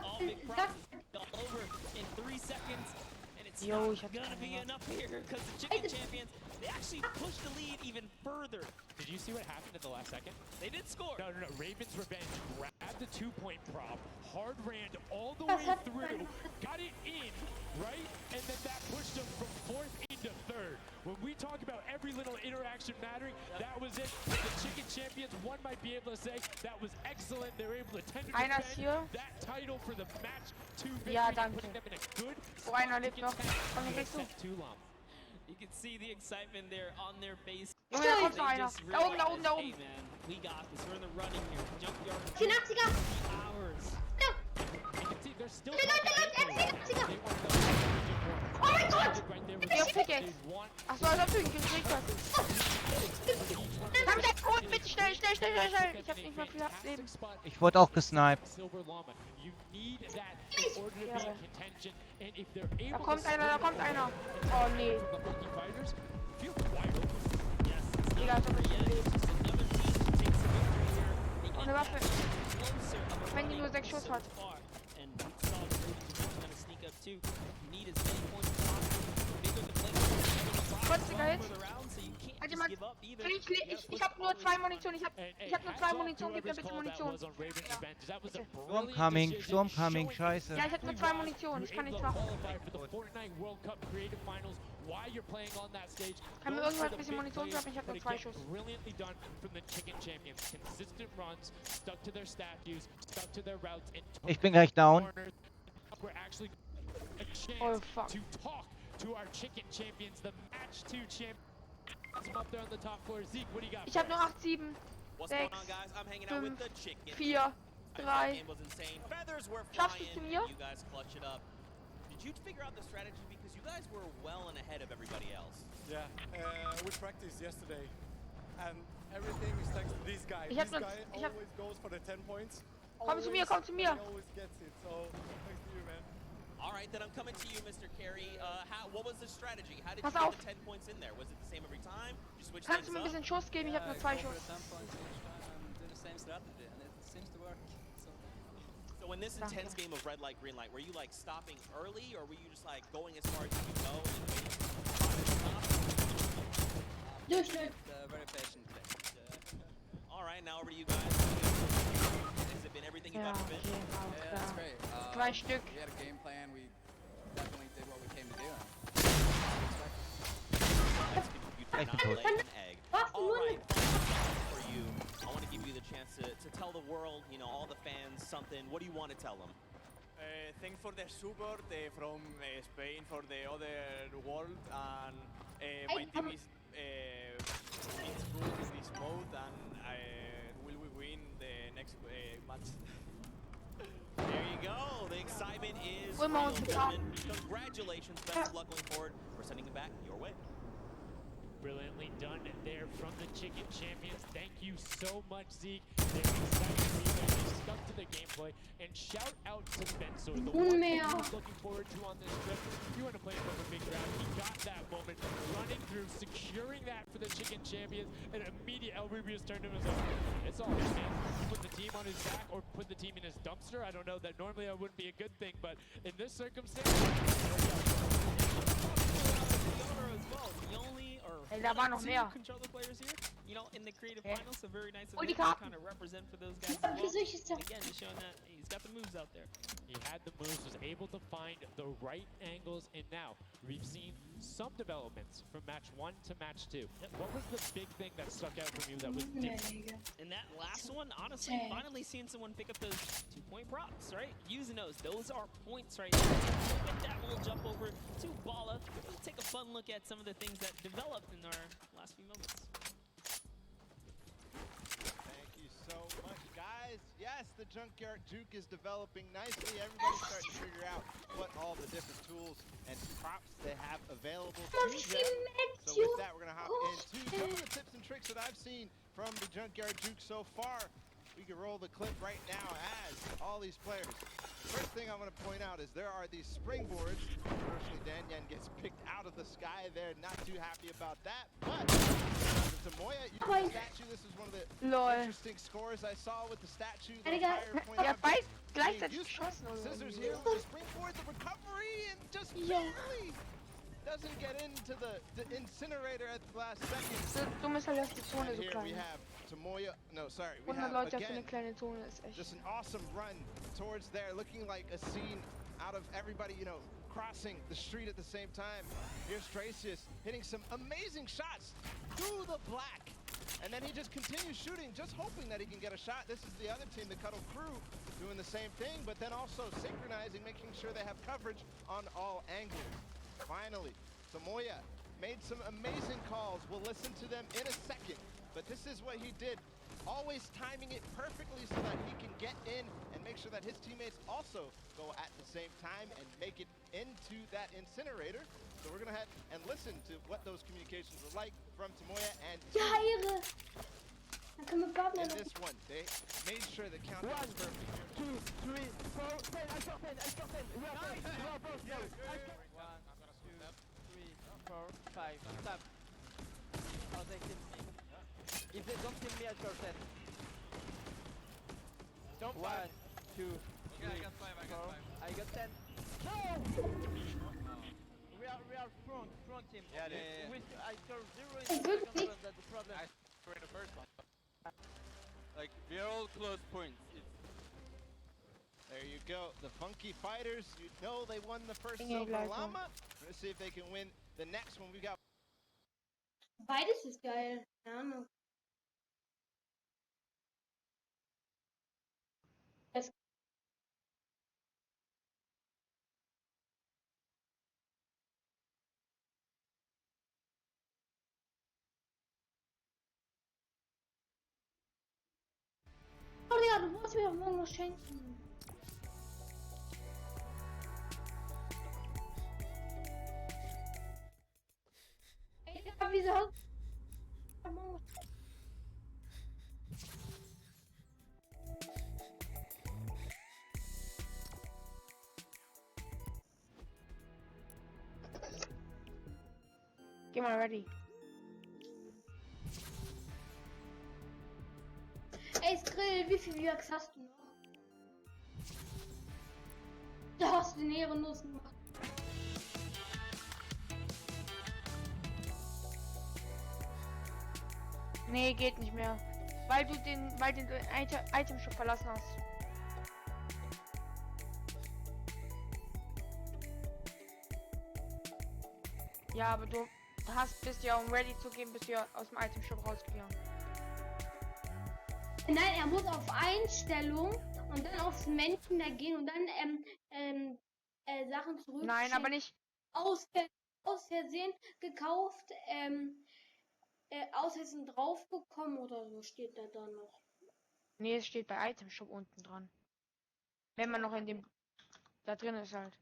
all big props all over in 3 seconds, and it's not gonna be enough here because the chicken champions, they actually pushed the lead even further. Did you see what happened at the last second? They did score. No. Raven's Revenge grabbed the 2-point prop, hard ran all the way through, got it in, right? And then that pushed them from 4th into 3rd. When we talk about every little interaction mattering, that was it. The chicken champions, one might be able to say that was excellent. They were able to tend to defend that title for the match 2 victory, putting them in a good spot to contest set 2 lump. You can see the excitement there on their face. Junge, da kommt noch einer. Da oben, da oben, da oben. Hey man, we got this. We're in the running here. Junkyard. 84er. Hours. You can see they're still Oh mein Gott! Ja, fick jetzt. Achso, als ob du ihn gekriegt hast. Komm, der Code, bitte schnell. Ich hab nicht mehr viel Leben. Ich wurde auch gesniped. Da kommt einer. Oh nee. Digga, ist aber nicht Leben. Ohne Waffe. Wenn die nur 6 Schuss hat. Kurziger Hit. Warte mal, ich hab nur 2 Munition, ich hab nur 2 Munition, gib mir bitte Munition. Storm coming, scheiße. Ja, ich hab nur 2 Munition, ich kann nichts machen. Kann mir irgendwas ein bisschen Munition geben, ich hab nur 2 Schuss. Ich bin gleich down. Oh fuck. to our chicken champions, the match 2 champions. Up there on the top floor. Zeke, what do you got? Ich habe nur 8, 7, 6, 5, 4, 3. Schaffst du es zu mir? Did you figure out the strategy because you guys were well and ahead of everybody else? Yeah, we practiced yesterday, and everything is thanks to this guy. This guy always goes for the 10 points. Komm zu mir, komm zu mir. He always gets it, so thanks to you, man. All right, then I'm coming to you, Mr. Carey. What was the strategy? How did Pass you auf. get the 10 points in there? Was it the same every time? Did you switch Kannst du things mir ein up? bisschen Schuss geben? Ich habe nur 2 Schuss. So in this intense game of red light, green light, were you like stopping early, or were you just like going as far as you could go and then waiting? Very patient. All right, now over to you guys. Has it been everything you thought it would be? Yeah, that's great. 2 Stück. We had a game plan. We definitely did what we came to do. Ich bin tot. All right, for you, I want to give you the chance to tell the world, you know, all the fans something. What do you want to tell them? Thanks for the support from Spain for the other world, and my team is good in this mode, and will we win the next match? There you go. The excitement is We're real, on top. gentlemen. Congratulations. Best of luck going forward. We're sending it back your way. Brilliantly done there from the chicken champions. Thank you so much, Zeke. They're excited to be there. They stuck to the gameplay. And shout out to Benzo, the one thing he was looking forward to on this trip. You want to play from a big round. He got that moment, running through, securing that for the chicken champions. And immediate Elrubius turned to him and was like, it's all right, man. You put the team on his back or put the team in his dumpster. I don't know, that normally that wouldn't be a good thing, but in this circumstance, Ey, da war noch mehr. Controller players here, you know, in the creative finals, so very nice of die him to Karten. kind of represent for those guys as well. Again, just showing that he's got the moves out there. he had the moves, was able to find the right angles, and now we've seen some developments from match 1 to match 2. What was the big thing that stuck out from you that was different? In that last one, honestly, finally seeing someone pick up those 2-point props, right? Using those are points right there. With that little jump over to Bala, we'll take a fun look at some of the things that developed in our last few moments. Thank you so much, guys. Yes, the Junkyard Juke is developing nicely. Everybody's starting to figure out what all the different tools and props they have available to them. So with that, we're going to hop into some of the tips and tricks that I've seen from the Junkyard Juke so far. We can roll the clip right now as all these players. First thing I want to point out is there are these springboards. Unfortunately, Danyan gets picked out of the sky there. Not too happy about that, but to Moya, you the statue. This is one of the interesting scores I saw with the statue. The Ja, beide gleichzeitig geschossen. Scissors here with the springboard, the recovery, and just barely doesn't get into the incinerator at the last second. Du musst halt erst die Zone And so here we klein. have Tomoya, no, sorry, we 100 have, Leute auf so again, eine kleine Zone ist echt. just an awesome run towards there, looking like a scene out of everybody, you know, crossing the street at the same time. Here's Tracius hitting some amazing shots through the black. And then he just continues shooting, just hoping that he can get a shot. This is the other team, the Cuddle Crew, doing the same thing, but then also synchronizing, making sure they have coverage on all angles. Finally, Tomoya made some amazing calls. We'll listen to them in a second, but this is what he did. Always timing it perfectly so that he can get in and make sure that his teammates also go at the same time and make it into that incinerator. So we're gonna head and listen to what those communications were like from Tomoya and Jahre! Dann können wir Garten in this one. They made sure the countdown was perfect. 2, 3, 4, 10, I got 10, I got 10. We are both, we are both. 1, 2, 3, 4, 5, stop. Oh, they kill me. If they don't kill me, I score 10. Don't 1, 2, 3, I got 5, I got 5. I got 10. No! We are front team. Yeah, I score 0 in the second one, that's the problem. I scored in the first one. Like, we are all close points. There you go. The Funky Fighters, you know they won the first Yeah, Silver like Llama. Let's see if they can win the next one. We got Beides ist geil. Keine Ahnung. Ja, du musst mir auch morgen was schenken. Ey, wieso hast du... Geh mal ready. Ey, Skrill, wie viel VX hast du noch? Da hast du den ehrenlos gemacht. Nee, geht nicht mehr. Weil du den Item Shop verlassen hast. Ja, aber du bist ja, um ready zu gehen, bist du ja aus dem Item Shop rausgegangen. Nein, er muss auf Einstellung und dann aufs Menschen da gehen und dann Sachen zurück. Nein, aber nicht. Aus Versehen gekauft, aus Versehen draufgekommen oder so steht da dann noch. Nee, es steht bei Item Shop unten dran. Wenn man noch in dem da drin ist halt.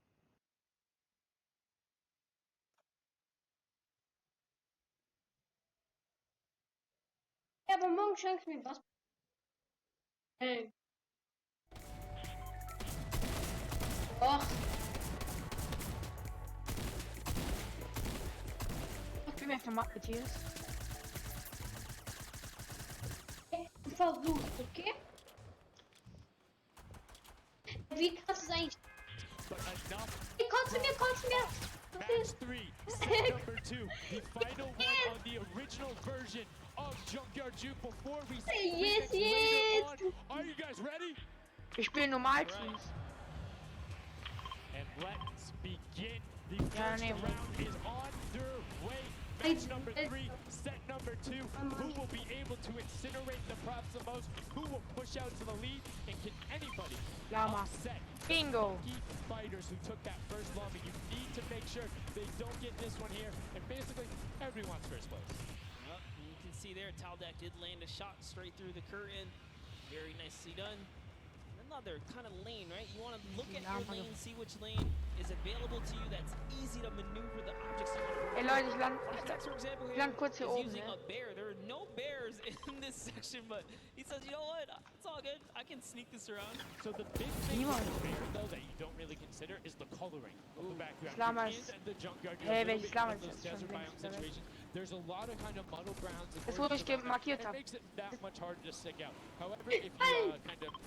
Ja, aber morgen schenkst du mir was. Hey. Och. Ich bin mir vermacht, Matthias. Versucht, okay? Wie krass ist eigentlich? Hey, kommst du mir? Match 3, set number 2, the final one on the original version of Junkyard Juke before we yes. later on. Are you guys ready? Ich spiele normal Teams. And let's begin. The first round is on their way. Match number 3, set number 2. Who will be able to incinerate the props the most? Who will push out to the lead? And can anybody offset Bingo fighters who took that first lobby? You need to make sure they don't get this one here. And basically, everyone's first place. Well, you can see there, Taldak did land a shot straight through the curtain. Very nicely done. Another kind of lane, right? You want to look at your lane, see which lane is available to you that's easy to maneuver the objects you want to. Ey Leute, ich land kurz hier oben, using a bear. There are no bears in this section, but he says, you know what? It's all good. I can sneak this around. So the big thing with the bear, though, that you don't really consider is the coloring of the background. In the junkyard, desert biome situation. There's a lot of kind of muddle grounds. Das, wo ich markiert habe. It makes it that much harder to stick out. However, if you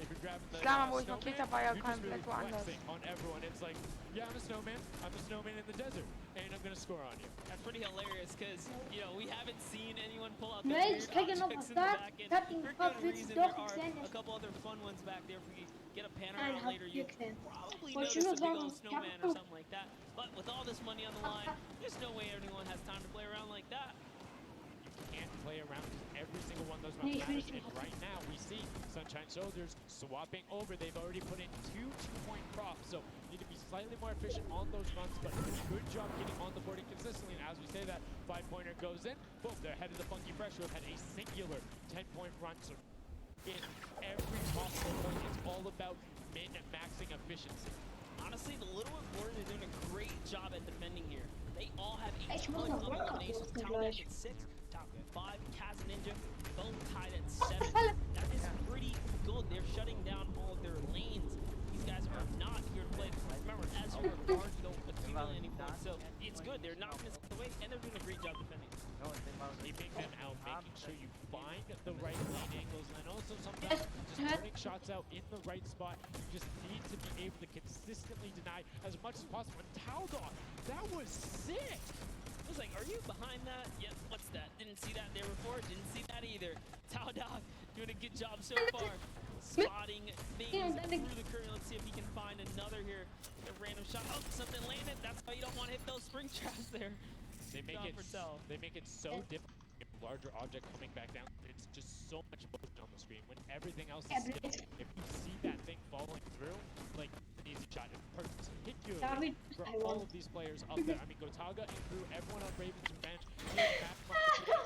if you're grabbing the wo ich markiert habe, war ja komplett woanders. On everyone, it's like, yeah, I'm a snowman in the desert, and I'm gonna score on you. That's pretty hilarious, because you know we haven't seen anyone pull out the weird objects in the back end. For good reason, there are a couple other fun ones back there. If we get a pan around later, you probably notice a big old snowman or something like that. But with all this money on the line, there's no way anyone has time to play around like that. You can't play around every single one of those maps matters, and right now we see Sunshine Soldiers swapping over. They've already put in 2 2-point props, so you need to be slightly more efficient on those runs, but good job getting on the board consistently. And as we say that, 5-pointer goes in, boom, they're ahead of the Funky Fresh, who have had a singular 10-point run. So in every possible point, it's all about min-maxing efficiency. Honestly, the Little and Warriors are doing a great job at defending here. They all have a ton of eliminations. Taldak at 6, Top at 5, Kaz Ninja, both tied at 7. That is pretty good. They're shutting down all of their lanes. These guys are not here to play. Remember, as you work hard, you don't accumulate any points. So it's good. They're not missing the way, and they're doing a great job defending. Keeping them out, making sure you find the right lane angles, and also sometimes just putting shots out in the right spot. You just need to be able to consistently deny as much as possible. And Taldak, that was sick! I was like, are you behind that? Yep, what's that? Didn't see that there before, didn't see that either. Taldak doing a good job so far. Spotting things through the curtain. Let's see if he can find another here. A random shot. Oh, something landed. That's why you don't want to hit those spring traps there. They make it so difficult. Larger object coming back down. It's just so much motion on the screen when everything else is still. If you see that thing falling through, like easy shot. Particularly David, for I all won. of these players up there. I mean, Gotaga and Crew, everyone on Ravens and Bench, and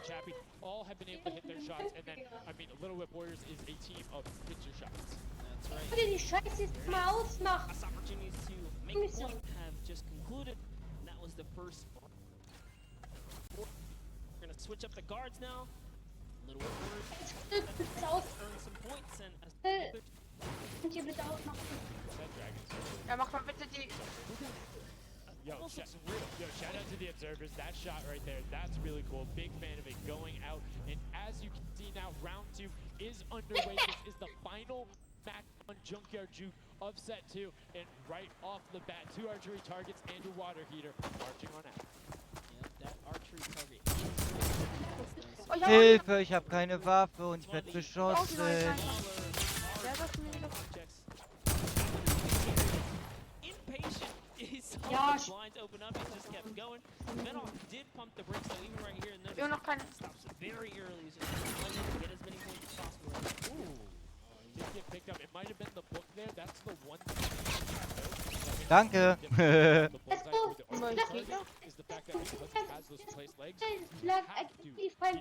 Chappie, all have been able to hit their shots. And then, I mean, Little Whip Warriors is a team of hit your shots. That's right. Würde die Scheiße jetzt mal ausmachen. Last opportunities to make a point have just concluded, and that was the first. We're gonna switch up the guards now. Little Whip Warriors earn some points, and Könnt ihr bitte ausmachen? Ja, mach mal bitte die... Yo, shout out to the observers. That shot right there, that's really cool. Big fan of it going out. And as you can see now, round 2 is underway. This is the final match on Junkyard Juke of set 2. And right off the bat, 2 archery targets and a water heater marching on out. Yep, that archery target. Hilfe, ich habe keine Waffe und ich werde beschossen. Impatient. He saw the blinds open up and just kept going. Venoff did pump the brakes, though, even right here. And notice stops very early. He's just trying to get as many points as possible. Ooh. Did get picked up. It might have been the book there. That's the one thing. Danke. Is the fact that because it has those placed legs, you have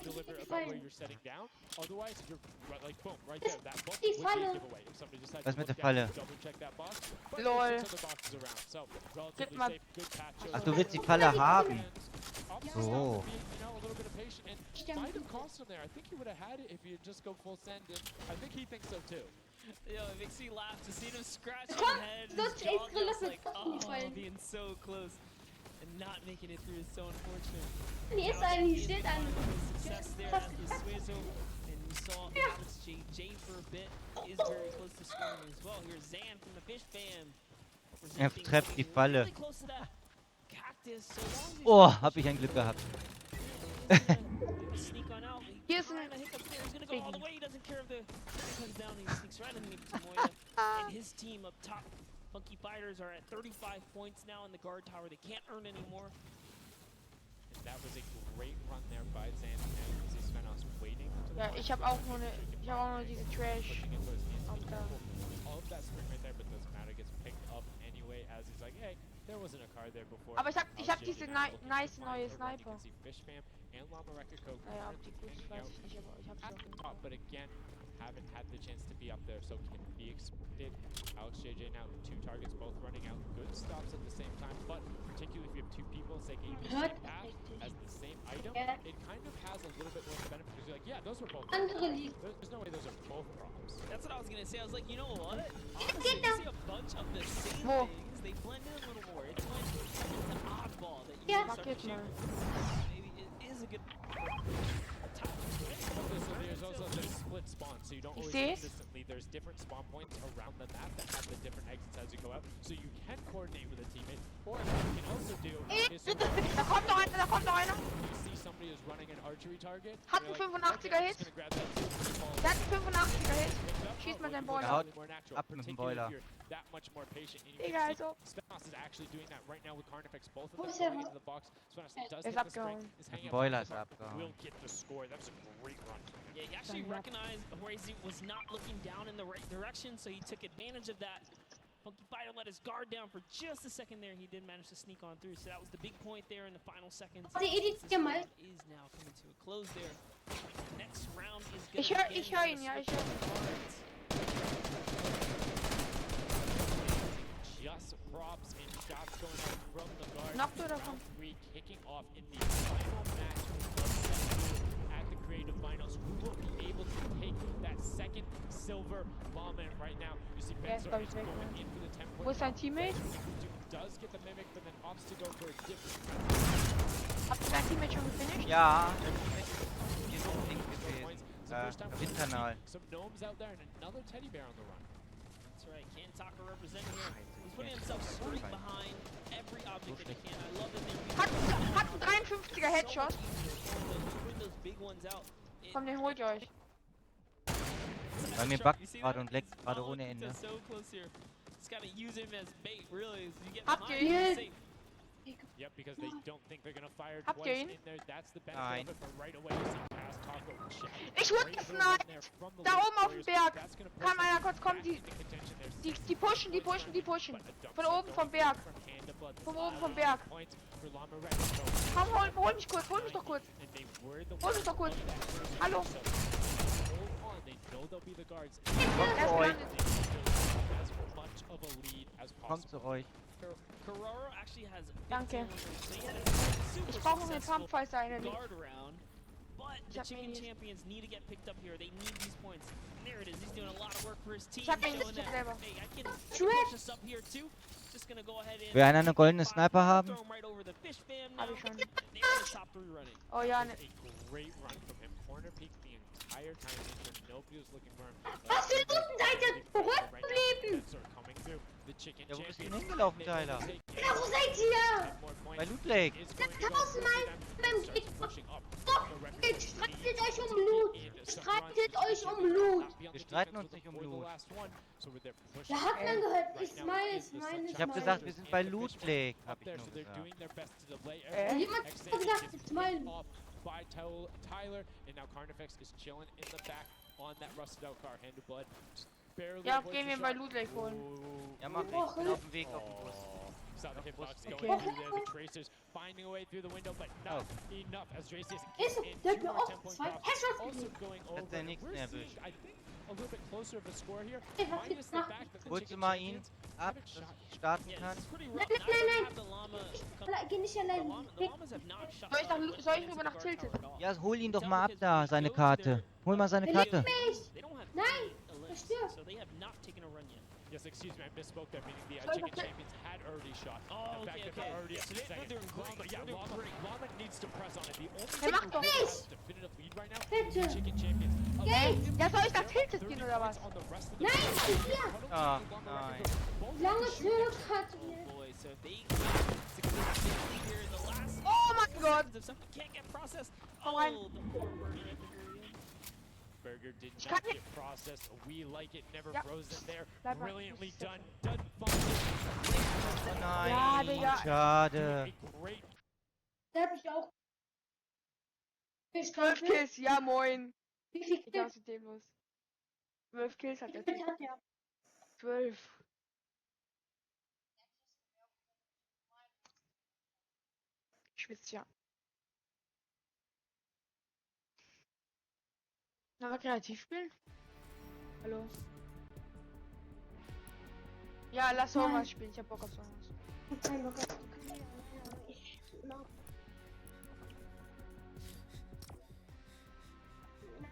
to deliver about where you're setting down. Otherwise, you're like boom, right there. That book would be a giveaway if somebody decides Was to mit look der down Falle? and double check that box. But Lol. there's 6 other boxes around, so relatively safe. Good patch. Ach, du willst die Falle haben. So. So. A little bit of patience, and might have cost him there. I think he would have had it if he had just go full send. And I think he thinks so too. Yo, it makes me laugh to see him scratch his head. His jaw just like, being so close and not making it through is so unfortunate. Hier ist ein, hier steht ein. Success there at the Swizzle, and we saw Alex JJ for a bit is very close to scoring as well. Here's Zan from the Fish Fam. Er trefft die Falle. Really close to that cactus, so long as Oh, hab ich ein Glück gehabt. sneak on out. Hier ist ein... He's gonna go all the way. He doesn't care if the comes down. He sneaks right underneath Moya. And his team up top, Funky Fighters, are at 35 points now in the guard tower. They can't earn anymore. And that was a great run there by Zan. And you see Svenos waiting. Ja, ich habe auch nur diese Trash. All of that sprint right there, but doesn't matter. Gets picked up anyway as he's like, hey, there wasn't a car there before. Aber ich hab diese nice neue Sniper. And Llama Record Code Ja, die gut, weiß ich nicht, aber ich hab's auch. But again, haven't had the chance to be up there, so can be expected. Alex JJ now 2 targets, both running out good stops at the same time, but particularly if you have 2 people, say the same path as the same item, it kind of has a little bit more benefit because you're like, yeah, those were both props. There's no way those are both props. That's what I was gonna say. I was like, you know what? Honestly, you see a bunch of the same things. They blend in a little more. It's like it's an oddball that you start to shoot. Maybe it is a good. So there's also the split spawn, so you don't always consistently. There's different spawn points around the map that have the different exits as you go out, so you can coordinate with a teammate. Or what you can also do is Da kommt noch einer. You see somebody is running an archery target. Hat einen 85er Hit. Der hat einen 85er Hit. Schießt mal den Boiler. Ab mit dem Boiler. That much more patient. Digga, also. Svenos is actually doing that right now with Carnifex. Both of Wo them ist er? going into the box. Svenos does Ist hit the abgehauen. spring. Is hanging up Boiler on ist the mark. abgehauen. Will get the score. That was a great run. Yeah, he actually recognized Horazy was not looking down in the right direction, so he took advantage of that. Funky Fighter let his guard down for just a second there. He did manage to sneak on through, so that was the big point there in the final seconds. This round is now coming to a close there. Next round is going to Ich hör ihn, ja, ich hör ihn. Just props and shots going out from the guard. Noch du davon. Round 3 kicking off in the final match of at the Creative Finals. Who will be able to take that second silver bomb in right now? You see Benzo is going in for the 10-point. Wo ist sein Teammate? Does get the mimic, but then opts to go for a different. Habt ihr dein Teammate schon gefinisht? Ja, der Teammate ist hier so flink gewesen. Windkanal. Some gnomes out there and another teddy bear on the run. That's right, Kantaka representing here. He's putting himself straight behind every object that he can. I love that they're Hat einen 53er Headshot. Komm, den holt ihr euch. Bei mir backt gerade und leckt gerade ohne Ende. Habt ihr ihn? Yep, because they don't think they're gonna Habt ihr ihn? Nein. Ich wurde gesniped! Da oben auf dem Berg! Kann einer kurz kommen? Die pushen! Von oben vom Berg! Von oben vom Berg! Komm, hol mich doch kurz! Hallo! Er ist gelandet! Kommt zu euch. Danke. Ich brauche einen Pumpfeister eine nicht. But the chicken champions need to get picked up here. They need these points. There it is. He's doing a lot of work for his team. Ich hab ihn Showing nicht that, selber. hey, I can push this up here too. Just gonna go ahead and Will einer eine goldene Sniper haben? throw him right over the fish fam now. Hab ich schon. They're in the top 3 running. Oh ja, ne. Great run from him. Corner peek the entire time. Nobody was looking for him. Was für Runden seid ihr zurückgeblieben? Ja, wo bist du denn hingelaufen, Tyler? Ja, wo seid ihr? Bei Loot Lake. Draußen beim Gegner. Streitet euch um Loot. Streitet euch um Loot. Wir streiten uns nicht um Loot. Da hat man gehört, ich meine. Ich hab gesagt, wir sind bei Loot Lake, hab ich nur gesagt. Jemand hat gesagt, it's mein Loot. By Tyler, and now Carnifex is chilling in the back on that rusted out car. Hand of Blood. Barely Ja, gehen wir bei Loot Lake holen. Ja, mach ich. Ich bin auf dem Weg auf den Bus. Southern Hitbox going through there. The Tracers finding a way through the window, but not enough as Traces Ist der hat mir auch 2 Headshots also gegeben. going over. Hat der nichts mehr erwischt. I think a little bit closer of a score here. Ey, was Minus gibt's the nach? fact that the Holst du Chicken mal ihn Champions ab, dass ich starten kann? Nein. Geh nicht allein. Soll ich rüber nach Tilted? Ja, hol ihn doch mal ab da, seine Karte. Hol mal seine Karte. Nein, verstehst So they have not taken a run yet. Yes, excuse me, I misspoke there, meaning the Chicken Champions had already shot. Oh, the fact that they're already up to second. They're doing great. Yeah, Llama needs to press on it. The only Hey, mach doch! team that has definitive lead right now is the Bitte! Chicken Champions. Ey, ja, soll ich nach Tilted gehen oder was? On the rest of the Nein, hier! Ah, nein. Lange Türk hat mir. Boy, so they successfully here in the last Oh mein Gott! if something can't get processed. Oh, I'm- Oh, the poor burger at the very end. Burger did Ich not kann get processed. We like it, never Ja. frozen there. Bleib mal. Brilliantly done. Done fine. Oh nein, Ja, Digga. schade. A great Der hat mich auch. 12 Kills, ja moin. Wie viel Ich Kills? was ist dem los? 12 Kills hat er. Wie viel hat er? 12. Schwitzt ja. Na, kreativ spielen? Hallo? Ja, lass Sowas spielen. Ich hab Bock auf Sowas. Kein Bock auf- Ich-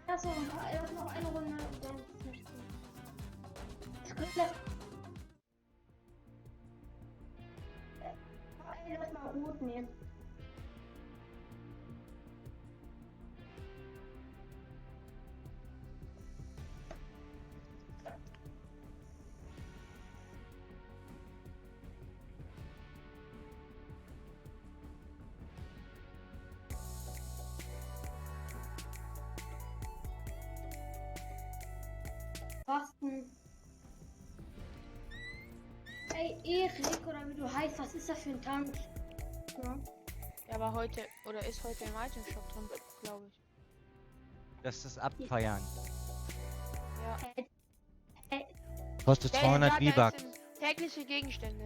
Lass noch eine Runde und dann spielen. Das könnte. Lass mal Rot nehmen. Was denn? Ey, Erik, oder wie du heißt, was ist das für ein Tank? Ja. Ja, war heute, oder ist heute im Item-Shop drin, glaube ich. Das ist das Abfeiern. Ja. Kostet Ja, 200 da V-Bucks. sind tägliche Gegenstände.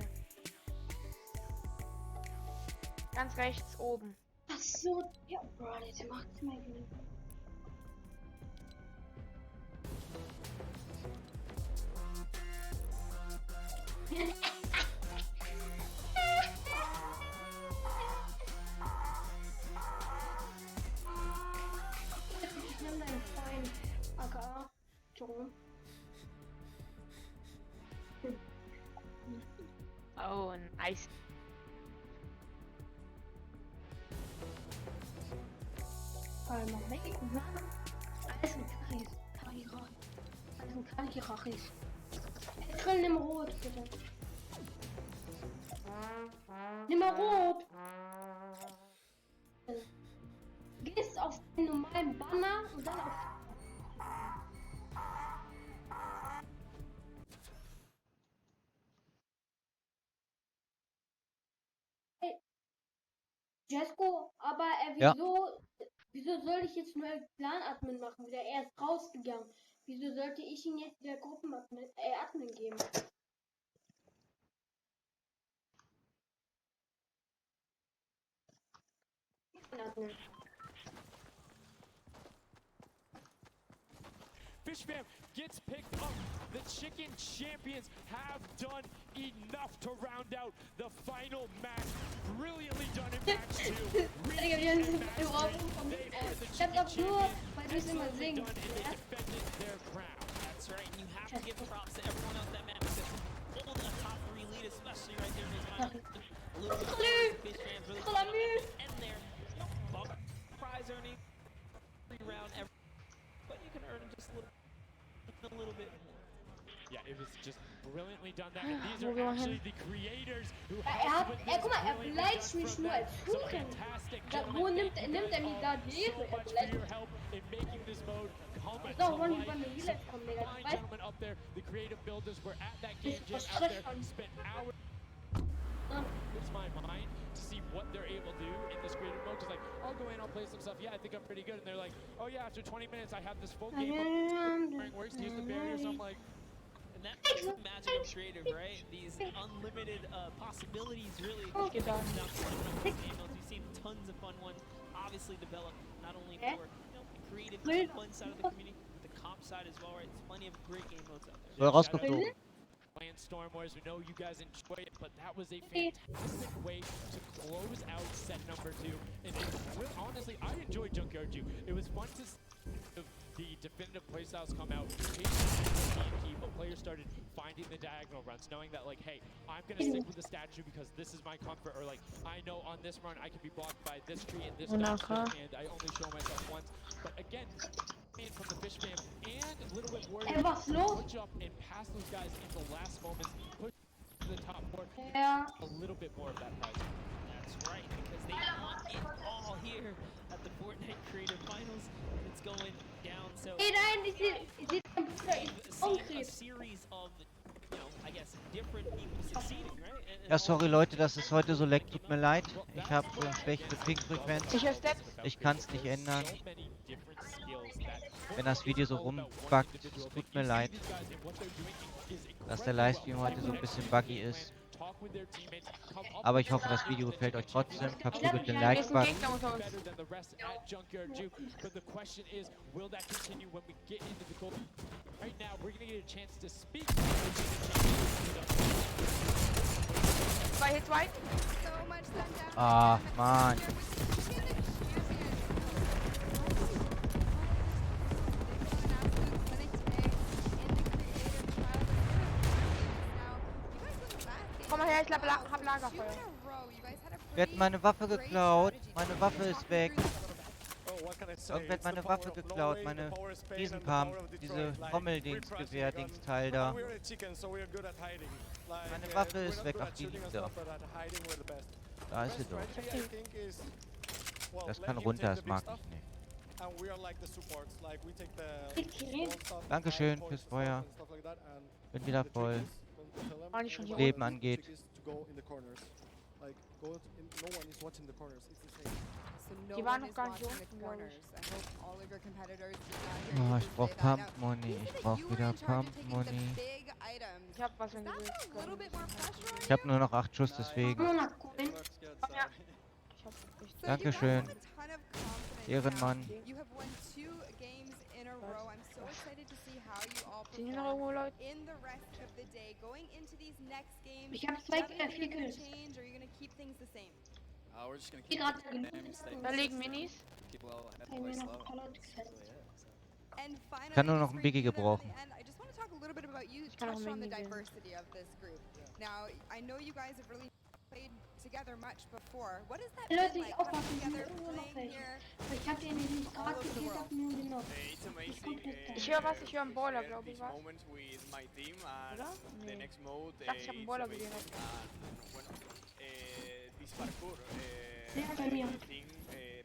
Ganz rechts oben. Ach so, ja, Bro, jetzt macht's mal wieder. Ich nehme deinen Freund, aka Jerome. Oh, nice. Mal weg, na? Alles ein Karriere. Alles ein Karriere. Grill, nimm Rot, bitte. Nimm mal Rot. Gehst auf den normalen Banner und dann auf... Hey. Jesco, wieso soll ich jetzt nur als Clan-Admin machen? Er ist rausgegangen. Wieso sollte ich ihn jetzt wieder Admin geben? Fish Fam gets picked up. The Chicken Champions have done enough to round out the final match. Brilliantly done in match 2. They are the Chicken Champions. Excellently done, and they defended their crown. That's right, and you have to give props to everyone else that match because holding a top 3 lead, especially right there in this final. Fish Fams really end there. Prize earning 3 round every. But you can earn just a little bit more. Yeah, it was just brilliantly done that. And these are actually the creators who guck mal, beleidigt mich nur als Huren. Wo nimmt er mir da die Ehre? Er beleidigt mich. So, wollen die bei mir wieder kommen, Digga. Gentlemen up there, the creative builders were at that game jam out there, spent hours. It's my mind to see what they're able to do in this creative mode. Just like, I'll go in, I'll play some stuff. Yeah, I think I'm pretty good. And they're like, oh yeah, after 20 minutes, I have this full game of works to use the barriers. I'm like, and that's the magic of creative, right? These unlimited possibilities really give us down to game modes. We've seen tons of fun ones obviously develop not only for the creative fun side of the community, but the comp side as well, right? There's plenty of great game modes out there. Playing Storm Wars, we know you guys enjoy it, but that was a fantastic way to close out set number 2. And it really, honestly, I enjoyed Junkyard 2. It was fun to see the definitive playstyles come out. But players started finding the diagonal runs, knowing that like, hey, I'm gonna stick with the statue because this is my comfort, or like, I know on this run I can be blocked by this tree and this dodge, and I only show myself once. But again, from the Fish Fam and a little bit worried push up and pass those guys in the last moments, push to the top 4, a little bit more of that prize. That's right, because they want it all here at the Fortnite Creative Finals. It's going down, so a series of, I guess, different people succeeding, right? Ja, sorry Leute, dass es heute so leckt, tut mir leid. Ich habe so eine schlechte Ping-Frequenz. Ich kann es nicht ändern. Wenn das Video so rumbuggt, es tut mir leid, dass der Livestream heute so ein bisschen buggy ist. Aber ich hoffe, das Video gefällt euch trotzdem. Verprügelt den Like-Button. Ah, Mann. Komm mal her, ich hab Lagerfeuer. Wer hat meine Waffe geklaut? Meine Waffe ist weg. Irgendwer hat meine Waffe geklaut, meine Riesenpump, diese Trommeldings-Gewehr-Dings-Teil da. Meine Waffe ist weg, ach die liegt da. Da ist sie doch. Das kann runter, das mag ich nicht. Dankeschön fürs Feuer. Bin wieder voll. Leben angeht. Die waren noch gar nicht unten, glaube ich. Oh, ich brauch Pump Money. Ich brauch wieder Pump Money. Ich hab was in Ich hab nur noch 8 Schuss, deswegen. Dankeschön. Ehrenmann. Sind hier noch irgendwo Leute? Ich hab 4 Kills. Da liegen Minis. Ich kann nur noch ein Biggie gebrauchen. Ich kann auch ein Mini together much before. What is that Leute, like? ich aufpassen, die sind irgendwo noch welche. Ich hab den nicht gerade gekillt, hab nur den noch. Ich höre was, ich höre einen Boiler, glaube ich, was? Oder? Nee. Ich dachte, ich hab einen Boiler gesehen. Ja, bei mir.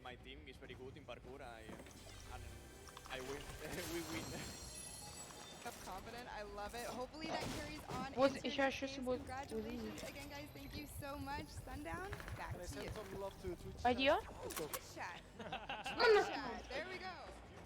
My team is very good in parkour and I win. We win. confident. I love it. Hopefully that carries on Wo ist, into ich höre next Schüsse, games. wo ist sie? Congratulations again, guys. Thank you so much. Sundown, back Can I to send you. some love to Twitch? Bei dir? Twitch chat. Twitch chat. There we go.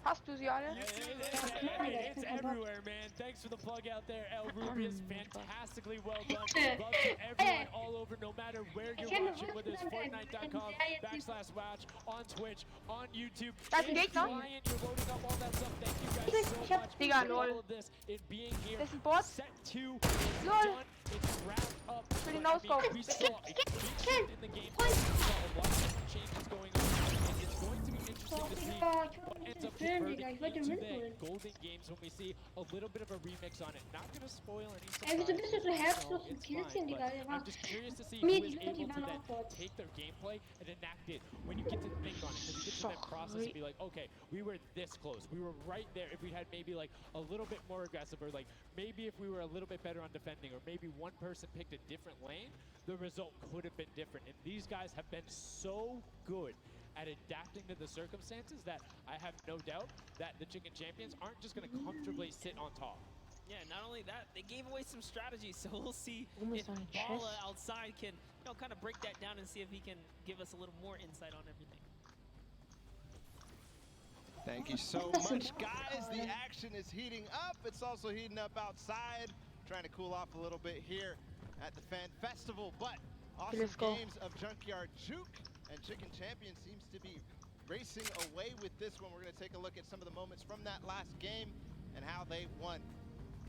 Hast du sie alle? It's everywhere, man. Thanks for the plug out there, El Rubius. Fantastically well done. Love to everyone all over, no matter where you're watching, whether it's Fortnite.com/watch, on Twitch, on YouTube. Da ist ein Gegner. Client, you're loading up all that stuff. Thank you guys so much Digga, for lol. all of this. It being here. Das ist ein Bot. Set 2 is Lol. done. It's wrapped up. Ich will den But, I Ausbau. mean, we saw a big shift in the game. We saw a lot of different changes going on. And it's going to be interesting to see what ends up converting into the golden games when we see a little bit of a remix on it. Not gonna spoil any Ey, wieso bist du so herzlos surprises, und it's killst fine, ihn, Digga? but Der war I'm just curious to see mir, who is die able to waren then auch Bots. take their gameplay and enact it when you get to think on it. Because you get to that process and be like, okay, we were this close. We were right there. If we had maybe like a little bit more aggressive, or like maybe if we were a little bit better on defending, or maybe one person picked a different lane, the result could have been different. And these guys have been so good at adapting to the circumstances that I have no doubt that the Chicken Champions aren't just going to comfortably sit on top. Yeah, not only that, they gave away some strategies, so we'll see if Bala outside can, kind of break that down and see if he can give us a little more insight on everything. Thank you so much, guys. The action is heating up. It's also heating up outside. Trying to cool off a little bit here at the Fan Festival, but awesome games of Junkyard Juke and Chicken Champion seems to be racing away with this one. We're going to take a look at some of the moments from that last game and how they won.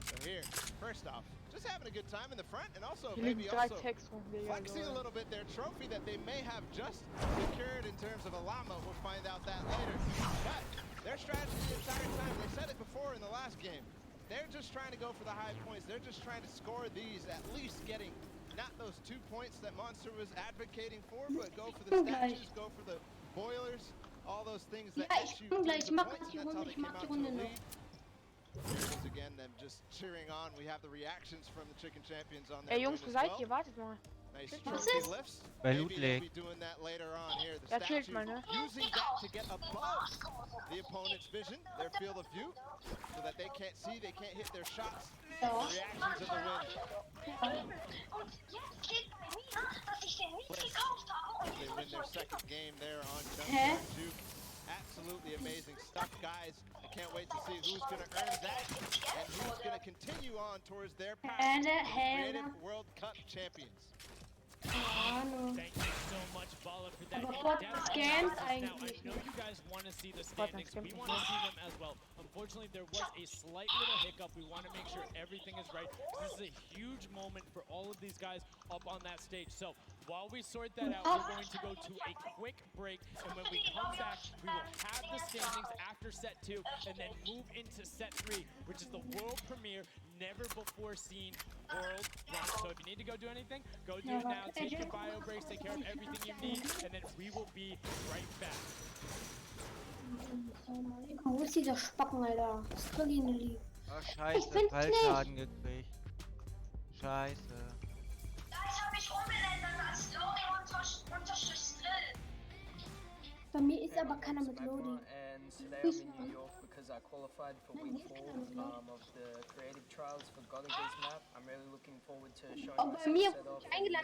So here, first off, just having a good time in the front, and also maybe also flexing a little bit their trophy that they may have just secured in terms of a llama. We'll find out that later. But their strategy the entire time, they said it before in the last game, they're just trying to go for the high points. They're just trying to score these, at least getting not those 2 points that Monster was advocating for, but go for the statues, go for the boilers, all those things that get you points, and that's how they came out to the lead. Once again, them just cheering on. We have the reactions from the Chicken Champions on their Ey Jungs, wo seid ihr? Wartet mal. Nice trophy lifts. Maybe they'll be doing that later on here. The statue using that to get above the opponent's vision, their field of view, so that they can't see, they can't hit their shots. The reactions of the wind. They win their second game there on Junkyard Juke. Absolutely amazing stuff, guys. I can't wait to see who's going to earn that and who's going to continue on towards their path to Creative World Cup champions. Thank you so much, Bala, for that. Aber Now, I know you guys want to see the standings. We want to see them as well. Unfortunately, there was a slight little hiccup. We want to make sure everything is right. This is a huge moment for all of these guys up on that stage. So while we sort that out, we're going to go to a quick break. And when we come back, we will have the standings after set 2 and then move into set 3, which is the world premiere, never before seen world run. So if you need to go do anything, go do it now. Take your bio breaks, take care of everything you need, and then we will be right back. Wo ist dieser Spacken, Alter? Was krieg ich denn lieb? Oh, scheiße, Fallschaden gekriegt. Scheiße. Das hab ich umgeändert als Loading-Grill. Bei mir ist aber keiner mit Loading. And today I'm in New York because I qualified for week 4 of the creative trials for Godiga's map. I'm really looking forward to showing my set off and meeting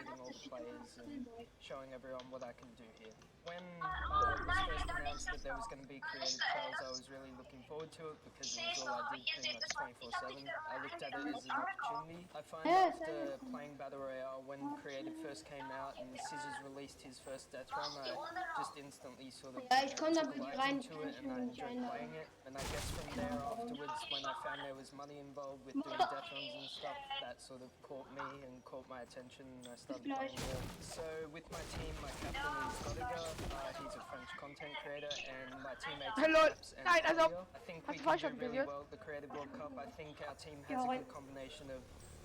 all the players and showing everyone what I can do here. When it was first announced that there was going to be creative trials, I was really looking forward to it because it was all I did pretty much 24/7. I looked at it as an opportunity. I find after playing Battle Royale, when creative first came out and Scissors released his first death run, I just instantly sort of took a liking to it and I enjoyed playing it. And I guess from there afterwards, when I found there was money involved with doing death runs and stuff, that sort of caught me and caught my attention and I started playing more. So with my team, my captain is Godiga. He's a French content creator, and my teammates are Caps and Talia. I think we can do really well at the Creative World Cup. I think our team has a good combination of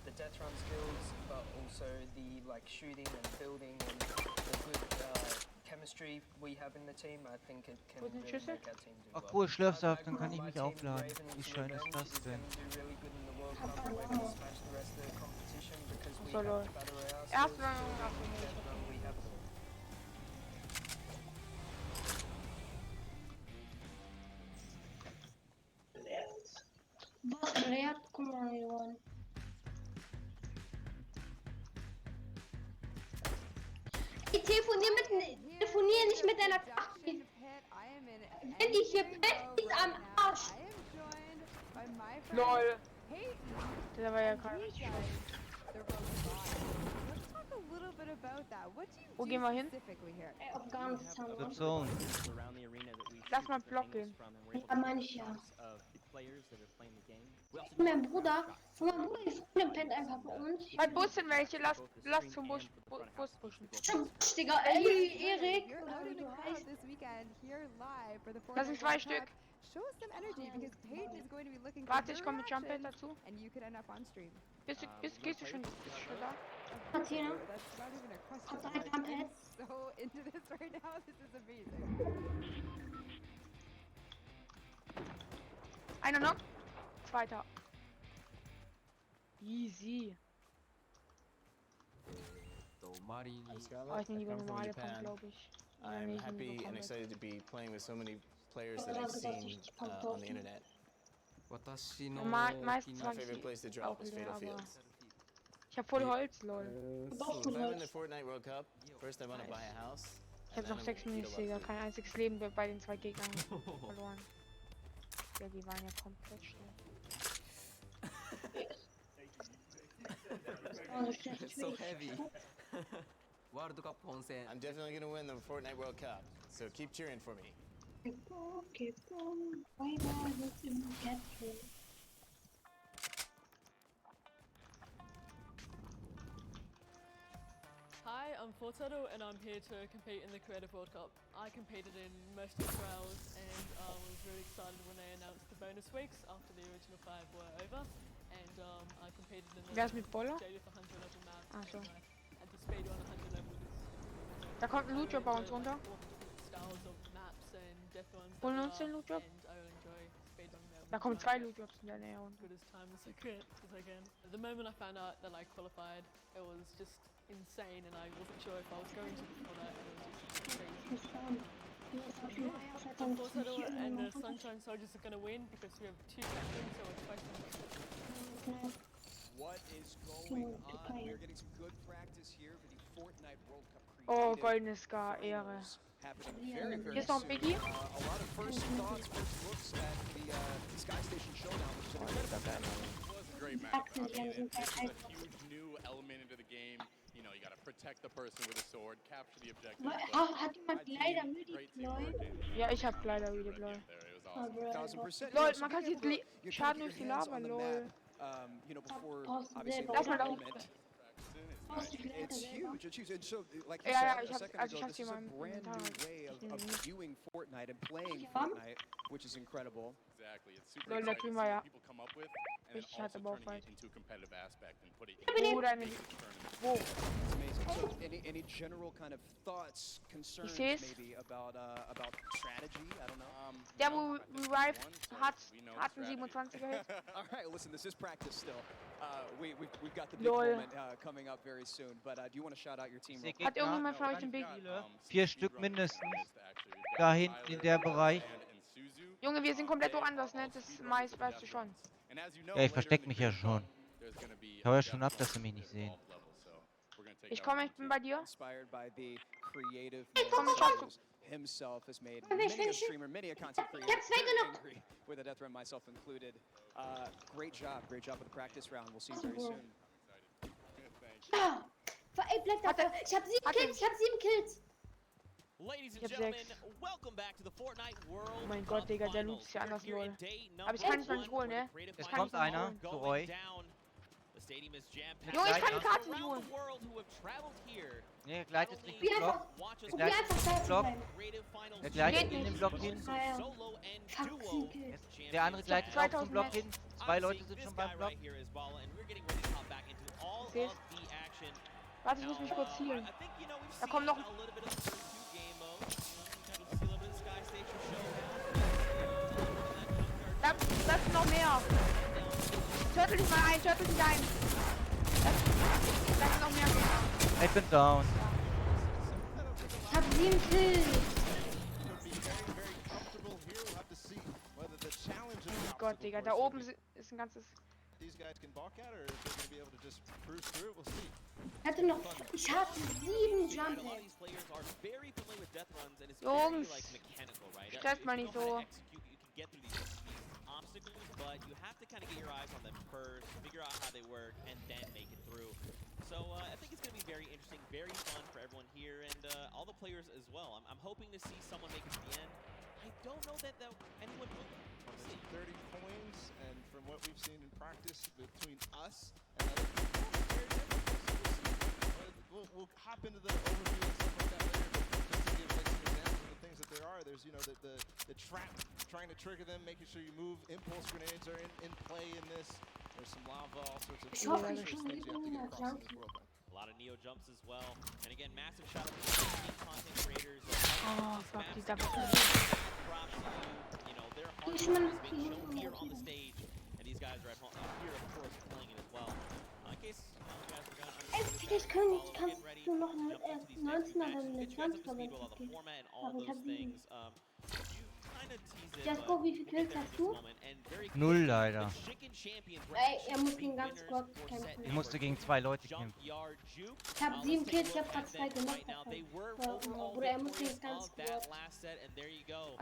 the death run skills, but also the shooting and building and the good chemistry we have in the team. I think it can really make our team do well. Ach cool, Schlürfsaft, dann kann ich mich aufladen. Wie schön ist das denn? So lol. Erste Rang. Bot, Reat, guck mal. telefonier nicht mit deiner Karte. Wenn die hier pennt, ist am Arsch. LOL. Der war ja gerade richtig schlecht. Wo gehen wir hin? Afghanistan. Gezogen. Lass mal Block gehen. Ja, meine ich ja. Mein Bruder die Freundin pennt einfach bei uns. Bei Bus sind welche, lass zum Bus pushen. Digga, Erik, oder wie du heißt. Das sind 2 Stück. Warte, ich komme mit Jumppad dazu. Gehst du schon da? Martina, hat 3 Jumppad. Einer noch. Zweiter. Easy. Oh, ich nehme lieber normale Pump, glaube ich. I'm happy and excited to be playing with so many players that I've seen on the internet. Meistens My favorite place to drop is Fatal aber Fields. ich hab voll Holz, lol. If I'm in the Fortnite World Cup, first I want to buy a house. Ich hab noch 6 Minusjäger, kein einziges Leben bei den 2 Gegnern verloren. Ja, die waren ja komplett schnell. It's so heavy. I'm definitely gonna win the Fortnite World Cup, so keep cheering for me. Hi, I'm Fortnite and I'm here to compete in the Creative World Cup. I competed in most of the trials and was really excited when they announced the bonus weeks after the original 5 were over. And I competed in the Daily for 100 level map and the speed on 100 level. Da kommt ein Loot-Job bei uns runter. Holen uns den Loot-Job. Da kommen 2 Loot-Jobs in der Nähe runter. At the moment I found out that I qualified, it was just insane and I wasn't sure if I was going to before that. And the Sunshine Soldiers are going to win because we have 2 captains, so it's twice as What is going on? We're getting some good practice here for the Fortnite World Cup. Oh, goldene Scar, Ehre. Hier ist noch ein Biggie. A lot of first thoughts, first looks at the Sky Station Showdown, which is an It was a great match. I mean, this is a huge new element into the game. You know, you gotta protect the person with a sword, capture the objective. Hat jemand leider müde, Leute? Ja, ich hab leider müde, lol. Lol, man kann sich Schaden durch die Lava, lol. You know, before obviously Lass mal da hoch. It's huge. It's huge. And so, like you Ja, said ich a second hab ago, this is a brand new way of viewing Fortnite and playing Fortnite, which is incredible. Exactly. It's super Lol, da exciting kriegen to wir see ja what people come up with and then richtig harte also turning Bauchfight. it into a competitive aspect and put it Wo deine... Wo? It's amazing. So, any general kind of thoughts, concerns maybe about strategy? I don't know. Der, wo Revive hat einen 27er Hit. All right, listen, this is practice still. We've got the big Lol. moment coming up very soon. But do you want to shout out your team? real quick? Hat irgendjemand von euch den Biggie? 4 Stück mindestens. Da hinten in der Bereich. Junge, wir sind komplett woanders, ne? Das meist weißt du schon. Ja, ich versteck mich ja schon. Ich hau ja schon ab, dass sie mich nicht sehen. Ich komme, ich bin bei dir. Inspired by the creative Komm, ich schaff's. himself has made many a streamer, many a content creator angry with a death run, myself included. Great job with the practice round. We'll see you very soon. Ey, bleib da. Ich hab 7 Kills. Ladies and Ich hab gentlemen, 6. welcome back to the Fortnite World Oh mein Cup Gott, Digga, der Loot Finals. ist ja anders, We're here lol. in day Aber ich kann es noch nicht holen, ne? Es kommt einer zu euch. The stadium is jam-packed. Junge, ich kann die Karte nicht Around holen. the world who have traveled here. Ne, er gleitet Wie Richtung einfach- Block. wie einfach da zu Block. bleiben. Er gleitet in den Block hin. Fuck, 10 Kills. Der andere gleitet auch zum Block hin. 2 Leute sind schon beim Block. Siehst? Warte, ich muss mich kurz healen. Da kommt noch... Da sind noch mehr. Turtle dich mal ein, turtle dich ein. Da sind noch mehr. Ich bin down. Ich hab 7 Kills. Oh Gott, Digga, da oben ist ein ganzes these guys can balk at, or if they're going to be able to just cruise through. We'll see. Hatte noch, ich hatte 7 Jump A lot of these players are very familiar with death runs, and it's Jungs, very like mechanical, right? stresst mal nicht so. You can get through these obstacles, but you have to kind of get your eyes on them first, figure out how they work, and then make it through. So I think it's going to be very interesting, very fun for everyone here, and all the players as well. I'm hoping to see someone make it to the end. I don't know that anyone will. We'll see 30 coins, and from what we've seen in practice between us and other people, it's very different. We'll hop into the overview and stuff like that later, but just to give like some examples of the things that there are, there's, you know, the trap, trying to trigger them, making sure you move. Impulse grenades are in play in this. There's some lava, all sorts of things you have to get across in this world. A lot of Neo jumps as well. And again, massive shout out to the content creators. Oh, fuck, die darf ich You know, their hard work is being shown here on the stage. And these guys are at home here, of course, playing it as well. In case you guys forgot, Vielleicht kannst du noch 19 oder eine 20 verwenden. Aber ich hab 7. Jasko, wie viel Kills hast du? 0 leider. Ey, er muss gegen ganz Squad kämpfen. Ich musste gegen 2 Leute kämpfen. Ich hab 7 Kills, ich hab grad 2 gemacht. Oder er muss gegen ganz Squad.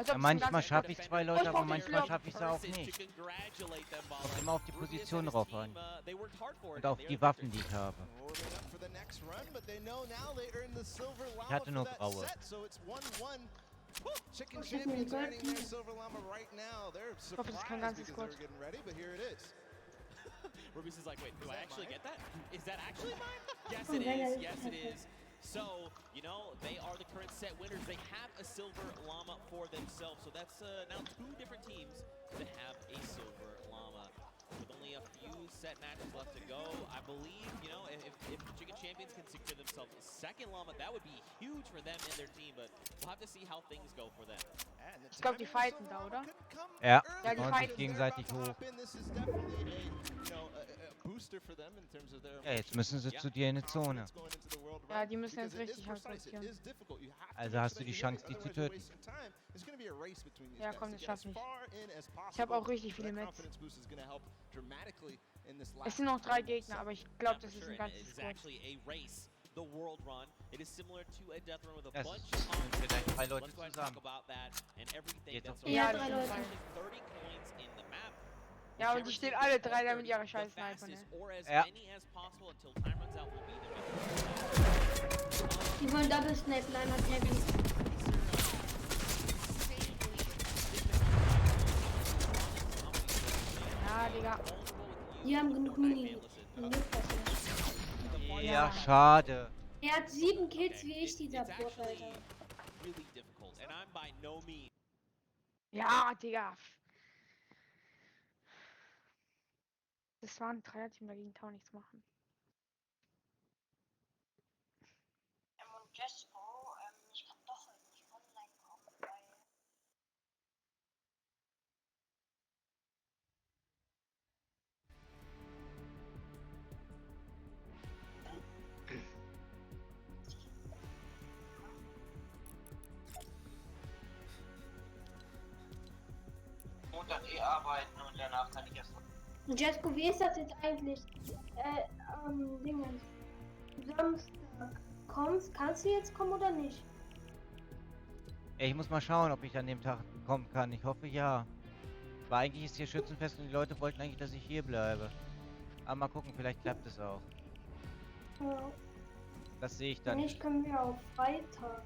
Ja, manchmal schaffe ich 2 Leute, aber manchmal schaffe ich es auch nicht. Kommt immer auf die Position drauf an. Und auf die Waffen, die ich habe. Ich hatte nur graue. Chicken Champions earning their silver llama right now. They're surprised because they were getting ready, but here it is. Rubius is like, wait, do I actually get that? Is that actually mine? Yes, it is. Yes, it is. So, you know, they are the current set winners. They have a silver llama for themselves. So that's now 2 different teams that have a silver llama. With only a few set matches left to go, I believe, you know, if Chicken Champions can secure themselves a second llama, that would be huge for them and their team, but we'll have to see how things go for them. Ich glaube, die fighten da, oder? Ja, ja, die und fighten sich gegenseitig hoch. Ja, jetzt müssen sie zu dir in die Zone. Ja, die müssen jetzt richtig hart rotieren. Also hast du die Chance, die zu töten. Ja, komm, das schaff ich. Ich habe auch richtig viele Mets. Es sind noch 3 Gegner, aber ich glaube, das ist ein ganzes Squad. The world run. It is similar to a death run with a Das bunch sind vielleicht 3 Leute let's go ahead and zusammen. talk about that and everything Jetzt that's auf Ja, around. 3 Leute. 30 coins in the map. Ja, und die stehen alle 3 da mit ihrer scheiß Sniper, ne? Or as Ja. many as possible until time runs out will be the Die wollen Double Snipe, nein, hat Heavy. Ja, Digga. Die haben genug Mini. Ja, schade. Er hat 7 Kills wie ich, dieser Bot, Alter. really difficult. And I'm by no means Ja, Digga. Das war ein Dreierteam, dagegen kann man nichts machen. Und Jesko, ich kann doch nicht online kommen, weil... Montag arbeiten und danach kann ich erst. Jesko, wie ist das jetzt eigentlich? Dingens. Samstag kommst, kannst du jetzt kommen oder nicht? Ja, ich muss mal schauen, ob ich an dem Tag kommen kann. Ich hoffe ja. Aber eigentlich ist hier Schützenfest und die Leute wollten eigentlich, dass ich hier bleibe. Aber mal gucken, vielleicht klappt es auch. Ja. Das sehe ich dann. Nicht können wir auf Freitag.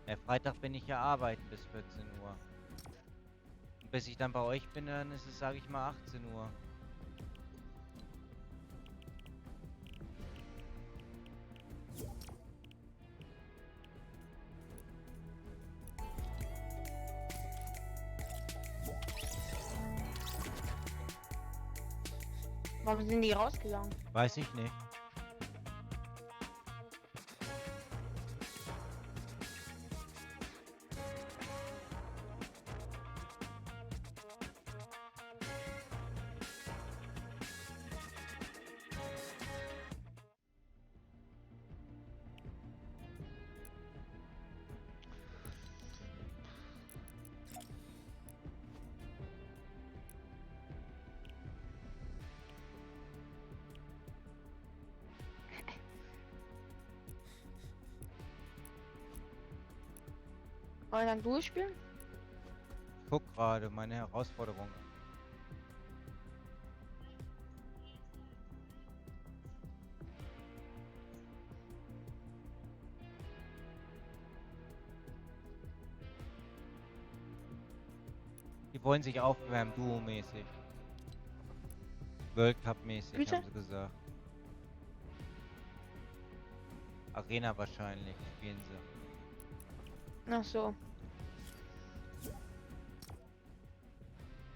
Ja, Freitag bin ich ja arbeiten bis 14 Uhr. Und bis ich dann bei euch bin, dann ist es, sage ich mal, 18 Uhr. Warum sind die rausgegangen? Weiß ich nicht. Wollen wir dann durchspielen? Guck gerade meine Herausforderung. Die wollen sich aufwärmen, Duo-mäßig. World Cup-mäßig, haben sie gesagt. Arena wahrscheinlich spielen sie. Ach so.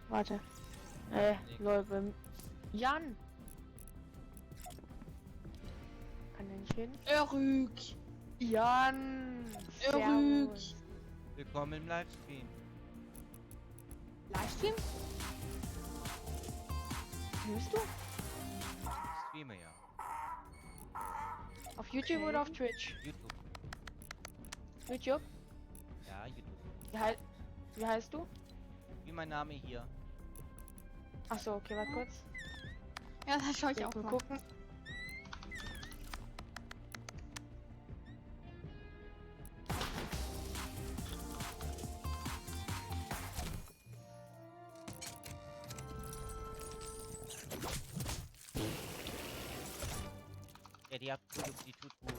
Warte. Leute. Jan! Kann der nicht reden? Rück. Jan! Rück. Willkommen im Livestream. Livestream? Nimmst du? Ich streame ja. Auf YouTube oder auf Twitch? YouTube. YouTube? Ja, YouTube. Wie heißt du? Wie mein Name hier. Ach so, okay, warte kurz. Ja, das schaue ich auch mal. Gucken. Ja, die Abkühlung, die tut gut.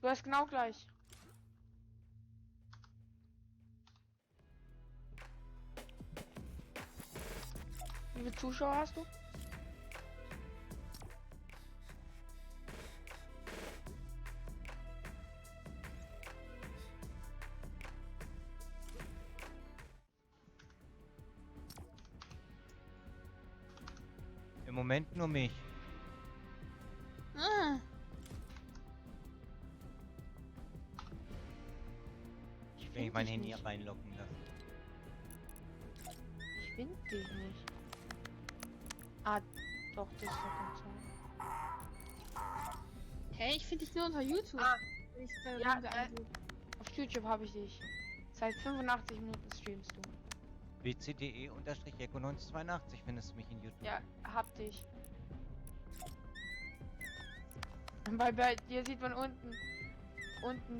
Du hast genau gleich. Wie viele Zuschauer hast du? Im Moment nur mich. Ah. Wenn ich mein Handy reinlocken lasse. Ich finde dich nicht. Ah, doch, das ist ja ganz Hey, ich finde dich nur unter YouTube. Ah, Ja, auf YouTube habe ich dich. Seit 85 Minuten streamst du. bcde-eco1982 findest du mich in YouTube. Ja, hab dich. Weil bei dir sieht man unten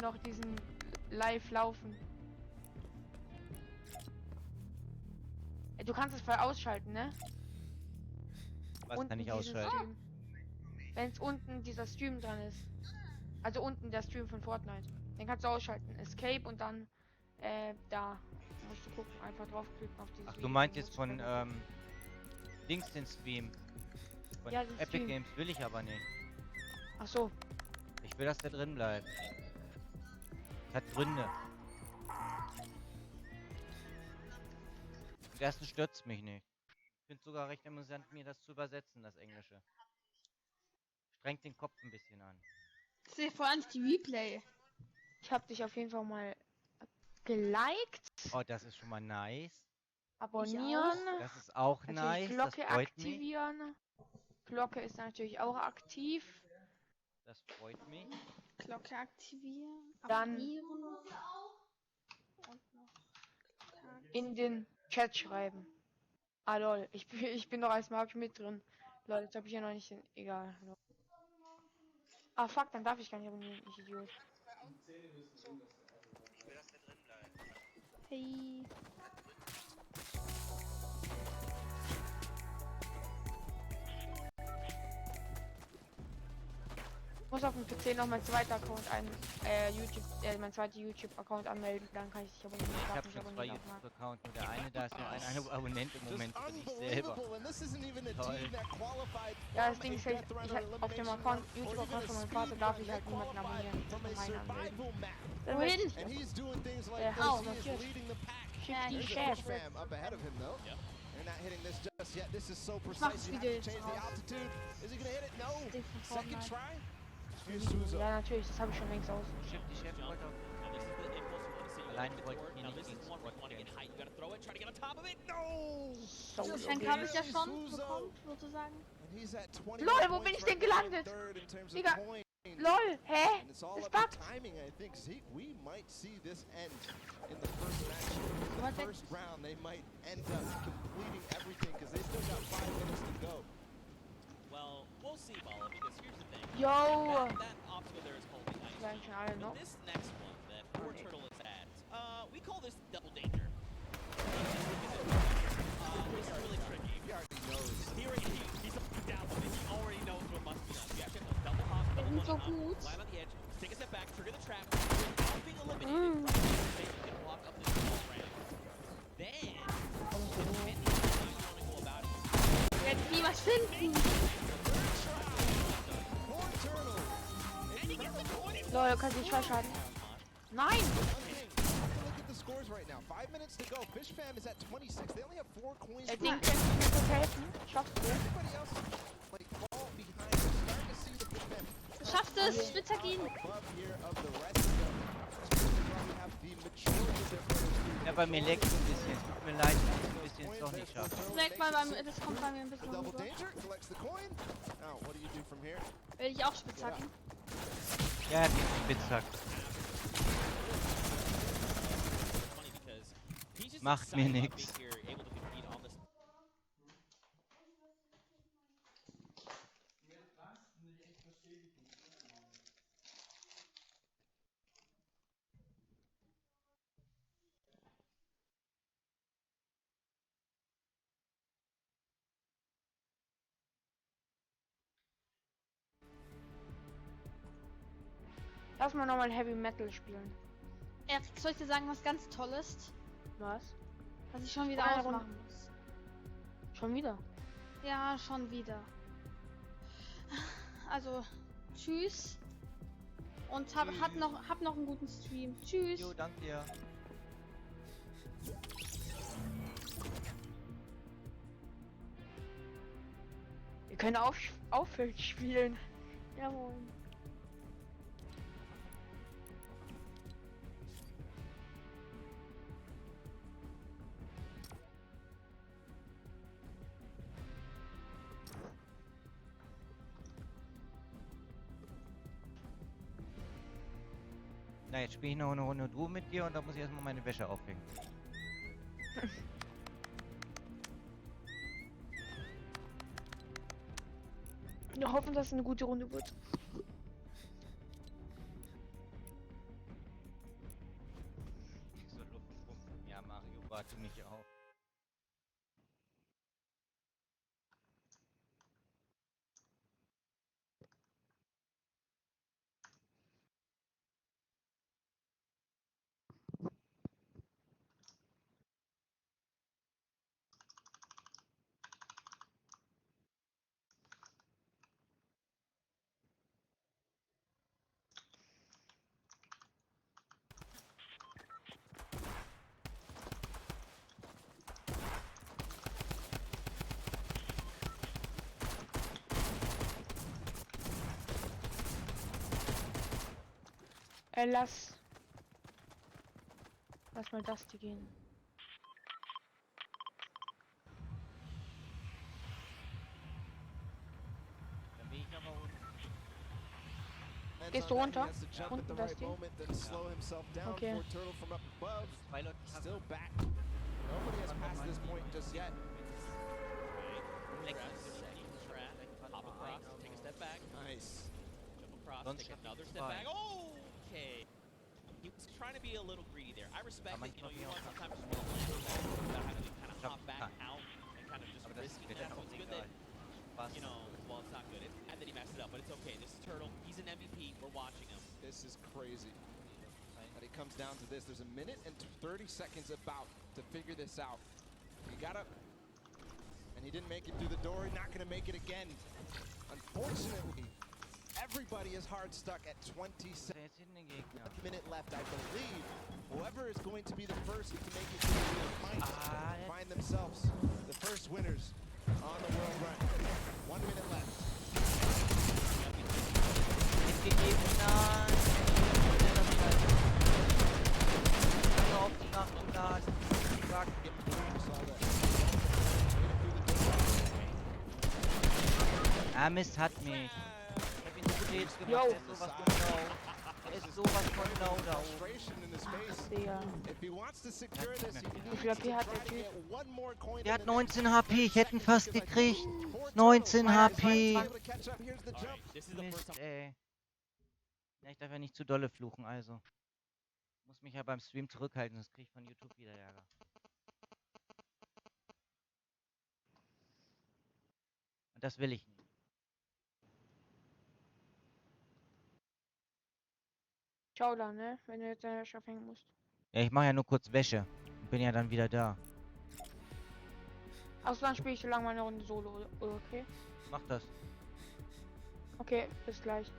noch diesen Live laufen. Du kannst es voll ausschalten, ne? Was unten kann ich ausschalten? Wenn es unten dieser Stream dran ist. Also unten der Stream von Fortnite. Den kannst du ausschalten. Escape und dann da. Musst du gucken, einfach draufklicken auf dieses Ach, du Video, meinst jetzt von Dings den Stream. Von Ja, den Epic Stream. Games will ich aber nicht. Ach so. Ich will, dass der drin bleibt. Das hat Gründe. Und erstens stürzt mich nicht. Ich finde sogar recht amüsant, mir das zu übersetzen, das Englische. Strengt den Kopf ein bisschen an. Ich sehe vor allem die Replay. Ich habe dich auf jeden Fall mal geliked. Oh, das ist schon mal nice. Abonnieren. Das ist auch natürlich nice. Glocke Das freut mich. aktivieren. Glocke ist natürlich auch aktiv. Das freut mich. Glocke aktivieren. Dann Abonnieren. in den Chat schreiben. Ah lol, ich bin doch als Mark mit drin. Leute, jetzt habe ich ja noch nicht den. Egal. Ah fuck, dann darf ich gar nicht abonnieren, ich Idiot. Ich will, dass der drin bleibt. Hey. Ich muss auf dem PC noch mein zweiter Account mein zweiter YouTube-Account anmelden, dann kann ich dich abonnieren. Ich habe schon zwei YouTube-Accounts, nur der eine, da ist nur ein Abonnent im Moment drin, ich selber. Toll. Ja, das Ding ist, ich auf dem Account, YouTube-Account von meinem Vater darf ich halt niemanden abonnieren. Meinen anmelden. Wohin? Der Haus markiert. Shifty Chef. Ich mach das Video jetzt raus. Ja, natürlich, das habe ich schon längst aus. Shifty Chef wollte auch. Allein wollte ich hier nicht gegen Squad kämpfen. So, Dann habe ich ja schon bekommen, sozusagen. LOL, wo bin ich denn gelandet? Digga, LOL, hä? And it's all Das about buggt. timing, I think. Zeke, we might see this end in the first match. The first round, they might end up completing everything because they still got 5 minutes to go. Well, we'll see, Bala, because here's the thing. Yo! That obstacle there is called the ice. But this next one that poor Turtle is at, we call this double danger. This is really tricky. He already knows. He's down with it. He already knows what must be done. You actually have to double hop, double one up, land on the edge, take a step back, trigger the trap, without being eliminated, so you can block up this whole round. Then, depending on how you want to go about it. Jetzt nie was finden. Lol, kann sich verschaden. Nein! Look at the scores right now. 5 minutes to go. Fish Fam is at 26. They only have 4 coins. Ding, kannst du mir kurz helfen? Schaffst du? Everybody else like fall behind. We're starting to see the Fish Fam. Du schaffst es, Spitzhackin. Above here of the rest of them. Especially have the majority of their players. Ja, bei mir leckt ein bisschen. Es tut mir leid, dass ich ein bisschen es doch nicht schaffe. Das kommt bei mir ein bisschen Double rüber. danger collects the coin. Now, what do you do from here? Will ich auch Spitzhacken? Ja, die Spitzhack. Macht mir nix. Lass mal nochmal Heavy Metal spielen. Erik, soll ich dir sagen, was ganz toll ist? Was? Was ich schon wieder Eine ausmachen muss. Schon wieder? Ja, schon wieder. Also, tschüss. Und hab noch einen guten Stream. Tschüss. Jo, danke dir. Wir können Auffeld spielen. Jawohl. Na, jetzt spiele ich noch eine Runde Duo mit dir und dann muss ich erstmal meine Wäsche aufhängen. Wir hoffen, dass es eine gute Runde wird. So Luftpumpen. Ja, Mario, warte mich auf. Lass mal das die gehen. Dann bin ich aber unten. Gehst du runter? Unten das Ding? Okay. Still back. Nobody has passed this point just yet. Hop across, take a step back. Nice. Jump across, take another step back. Okay. He was trying to be a little greedy there. I respect it. You know, you want sometimes just want to land on that without having to kind of hop back out and kind of just risking that. So it's good that, you know, well, it's not good. It's bad that he messed it up, but it's okay. This is Turtle. He's an MVP. We're watching him. This is crazy. But it comes down to this. There's a minute and 30 seconds about to figure this out. You gotta... And he didn't make it through the door. He's not going to make it again. Unfortunately, everybody is hard stuck at 27 minutes left, I believe. Whoever is going to be the first to make it through the might find themselves the first winners on the world run. 1 minute left. Ah, Mist hat mich. Ich hab ihn so gut stets gemacht. Der ist sowas von No. Der ist sowas von No da oben. Digga. Wie viel HP hat der Typ? Der hat 19 HP. Ich hätte ihn fast gekriegt. 19 HP. Mist, ey. Ja, ich darf ja nicht zu dolle fluchen, also. Muss mich ja beim Stream zurückhalten, sonst krieg ich von YouTube wieder Ärger. Und das will ich nicht. Ciao dann, ne? Wenn du jetzt deine Wäsche aufhängen musst. Ja, ich mache ja nur kurz Wäsche. Und bin ja dann wieder da. Außer dann spiele ich so lange mal eine Runde Solo, okay? Mach das. Okay, bis gleich.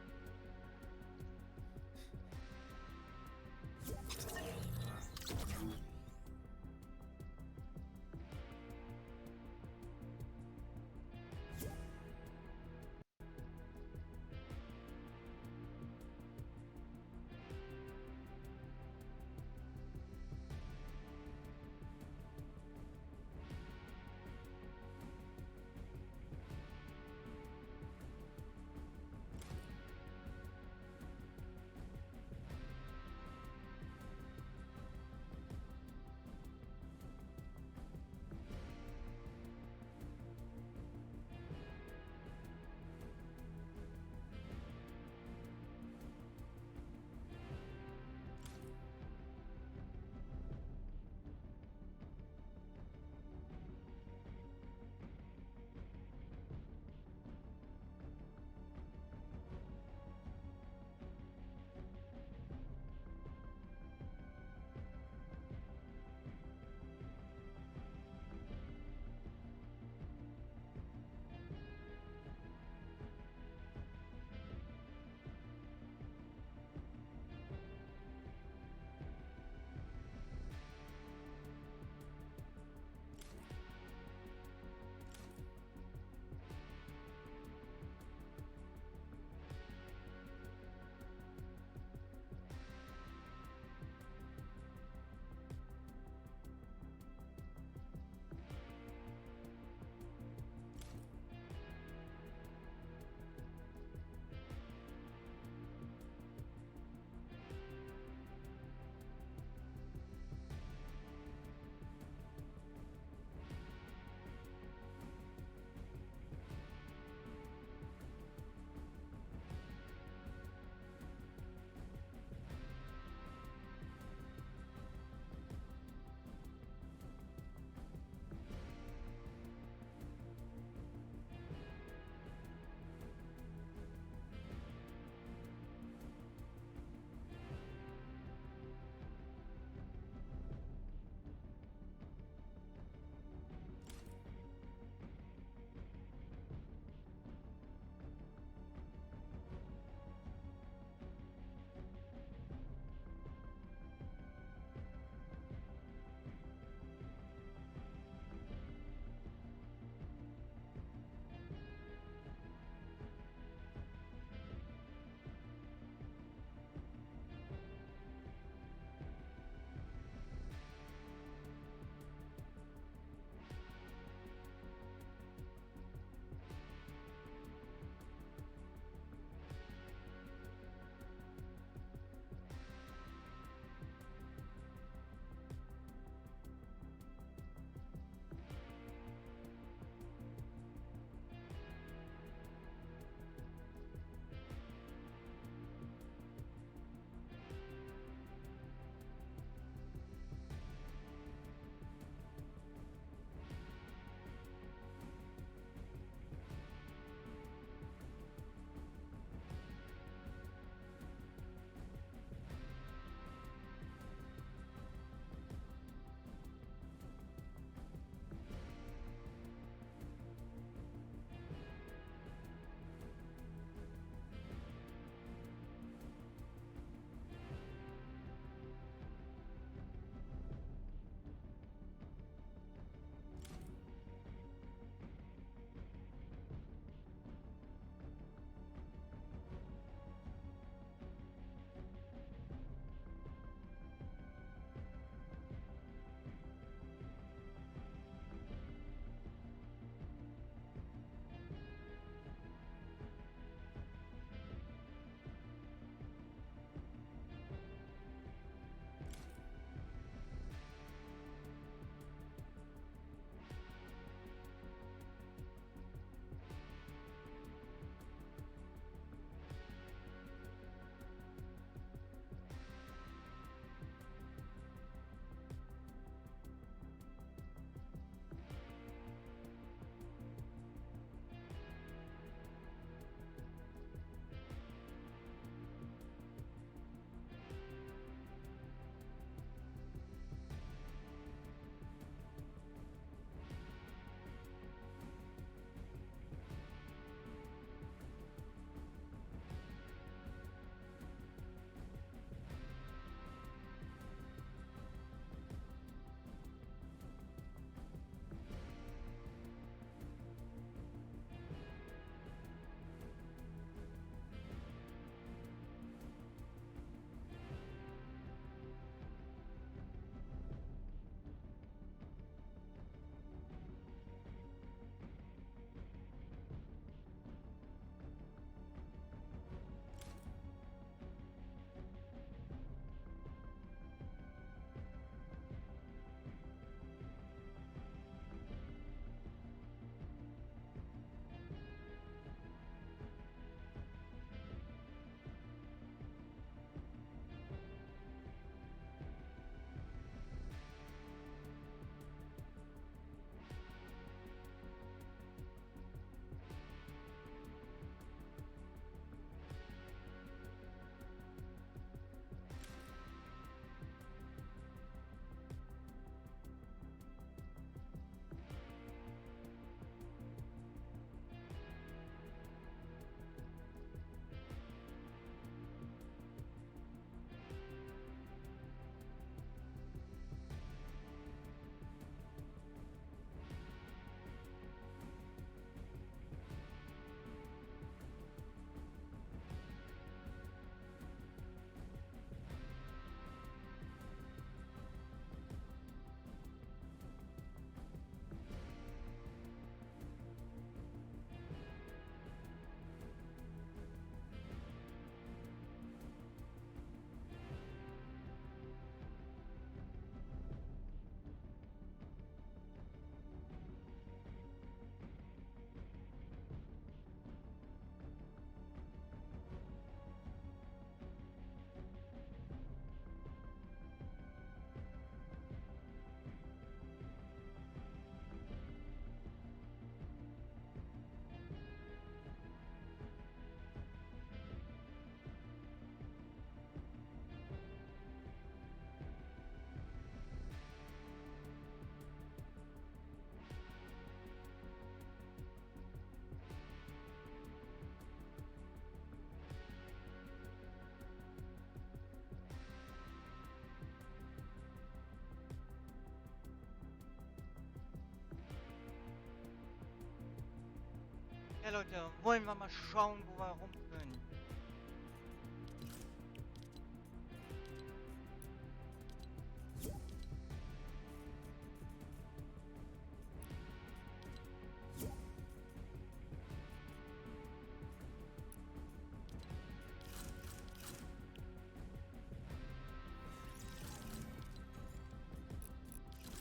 Leute, wollen wir mal schauen, wo wir rum können.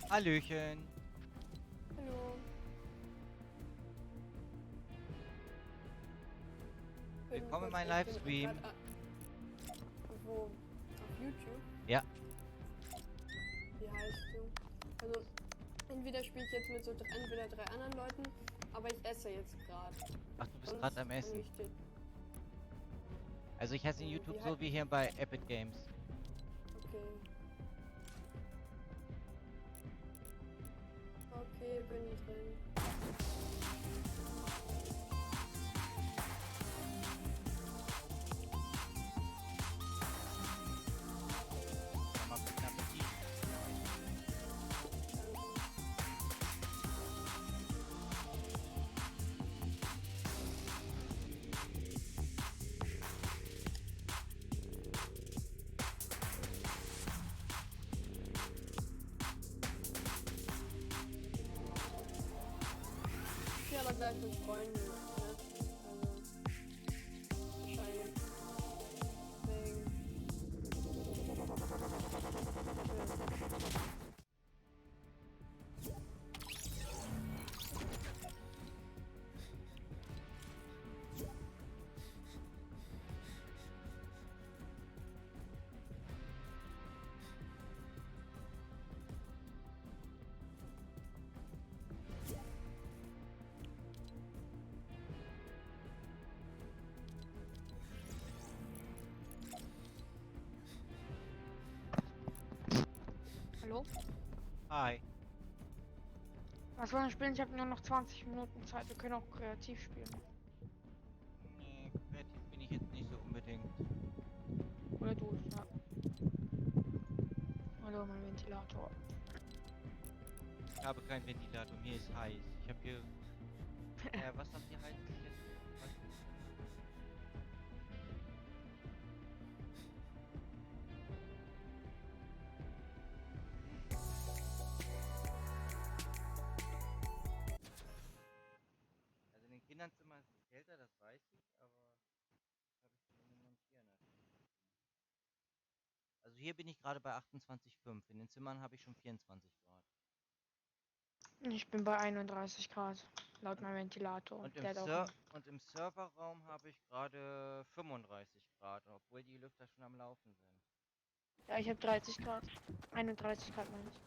Hallöchen. Hallo. Willkommen in meinem Livestream. Wo? Auf YouTube? Ja. Wie heißt du? Also, entweder spiele ich jetzt mit so entweder 3 anderen Leuten, aber ich esse jetzt gerade. Ach, du bist gerade am Essen. Also ich heiße in YouTube so wie hier bei Epic Games. Okay. Okay, bin ich drin. Ja, aber gleich mit Freunden, ne? Also, wahrscheinlich. Hallo? Hi. Was wollen wir spielen? Ich habe nur noch 20 Minuten Zeit. Wir können auch kreativ spielen. Nee, kreativ bin ich jetzt nicht so unbedingt. Oder du, ja. Hallo, mein Ventilator. Ich habe keinen Ventilator, mir ist heiß. Ich habe hier... was habt ihr heiß? Also in den Kinderzimmer ist es kälter, das weiß ich, aber das habe ich schon montieren lassen. Also hier bin ich gerade bei 28,5. In den Zimmern habe ich schon 24 Grad. Ich bin bei 31 Grad, laut meinem Ventilator. Und Der im Serverraum habe ich gerade 35 Grad, obwohl die Lüfter schon am Laufen sind. Ja, ich habe 30 Grad. 31 Grad meine ich.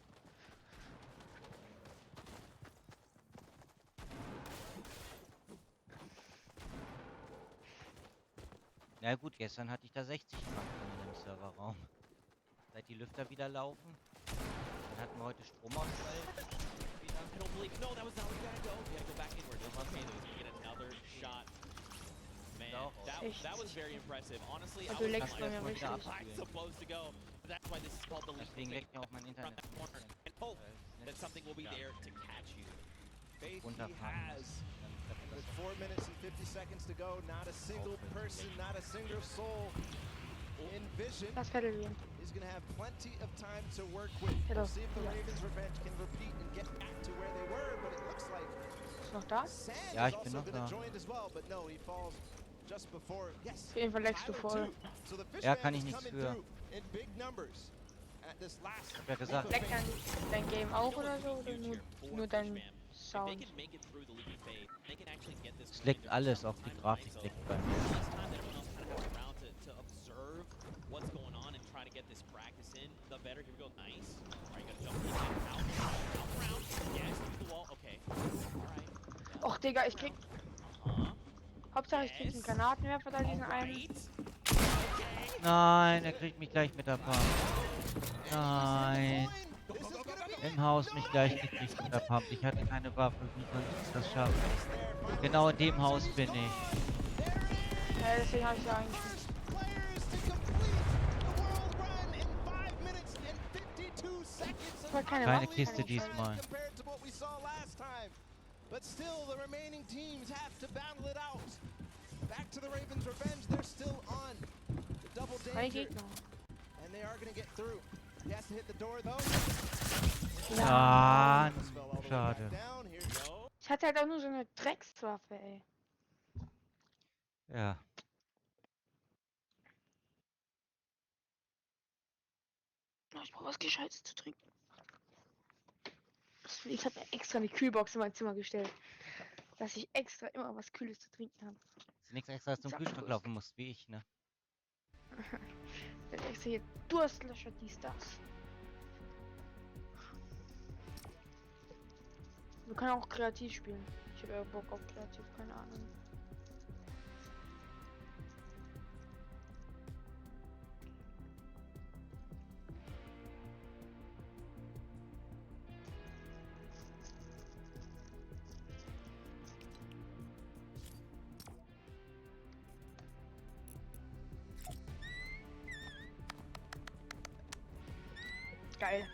Na gut, gestern hatte ich da 60 Grad in dem Serverraum. Seit die Lüfter wieder laufen. Dann hatten wir heute Stromausfall. I don't believe. No, that was not where you gotta go. You gotta go back inward. It was okay. There was gonna get another shot. Man, that was very impressive. Honestly, I was not supposed to go. That's why this is called the Deswegen leckt mir auch mein Internet. And hope that something will be there to catch you. Faith he has. With 4 minutes and 50 seconds to go, not a single person, not a single soul in vision. He's going to have plenty of time to work with. We'll see if the Ravens' revenge can repeat and get back to where they were, but it looks like Sand Ja, is ich bin also noch going da. to join as well, but no, he falls just before. Yes. Auf jeden Fall leckst du voll. So the Ja, kann Fishman ich is nichts coming für. through in big numbers at this last. Ich hab ja gesagt. Leckt dein Game auch oder so? Oder nur dein Sound? Es leckt alles, auch die Grafik leckt bei mir. What's going on and try to get this practice in, the better. Here we go. Nice. All right, you gotta jump in, out around. Yes, through the wall. Okay. All right. Och, Digga, ich krieg... Hauptsache, ich krieg den Granatenwerfer da, diesen einen. Nein, er kriegt mich gleich mit der Pump. Nein. Im Haus mich gleich gekriegt mit der Pump. Ich hatte keine Waffe. Wie konnte ich das schaffen? Genau in dem Haus bin ich. Ja, deswegen habe ich ja eigentlich... Keine Kiste diesmal. but still the remaining teams have to battle it out. Back to the Ravens' revenge, they're still on the double danger, and they are going to get through. He has to hit the door though. Ah, schade. Ich hatte halt auch nur so eine Dreckswaffe, ey. Ja. Oh, ich brauche was Gescheites zu trinken. Ich habe mir extra eine Kühlbox in mein Zimmer gestellt, dass ich extra immer was Kühles zu trinken habe. Ist nichts extra, dass du im Kühlschrank laufen musst, wie ich, ne? Der extra hier Durstlöscher, dies, das. Wir können auch kreativ spielen. Ich habe ja Bock auf kreativ, keine Ahnung. Geil.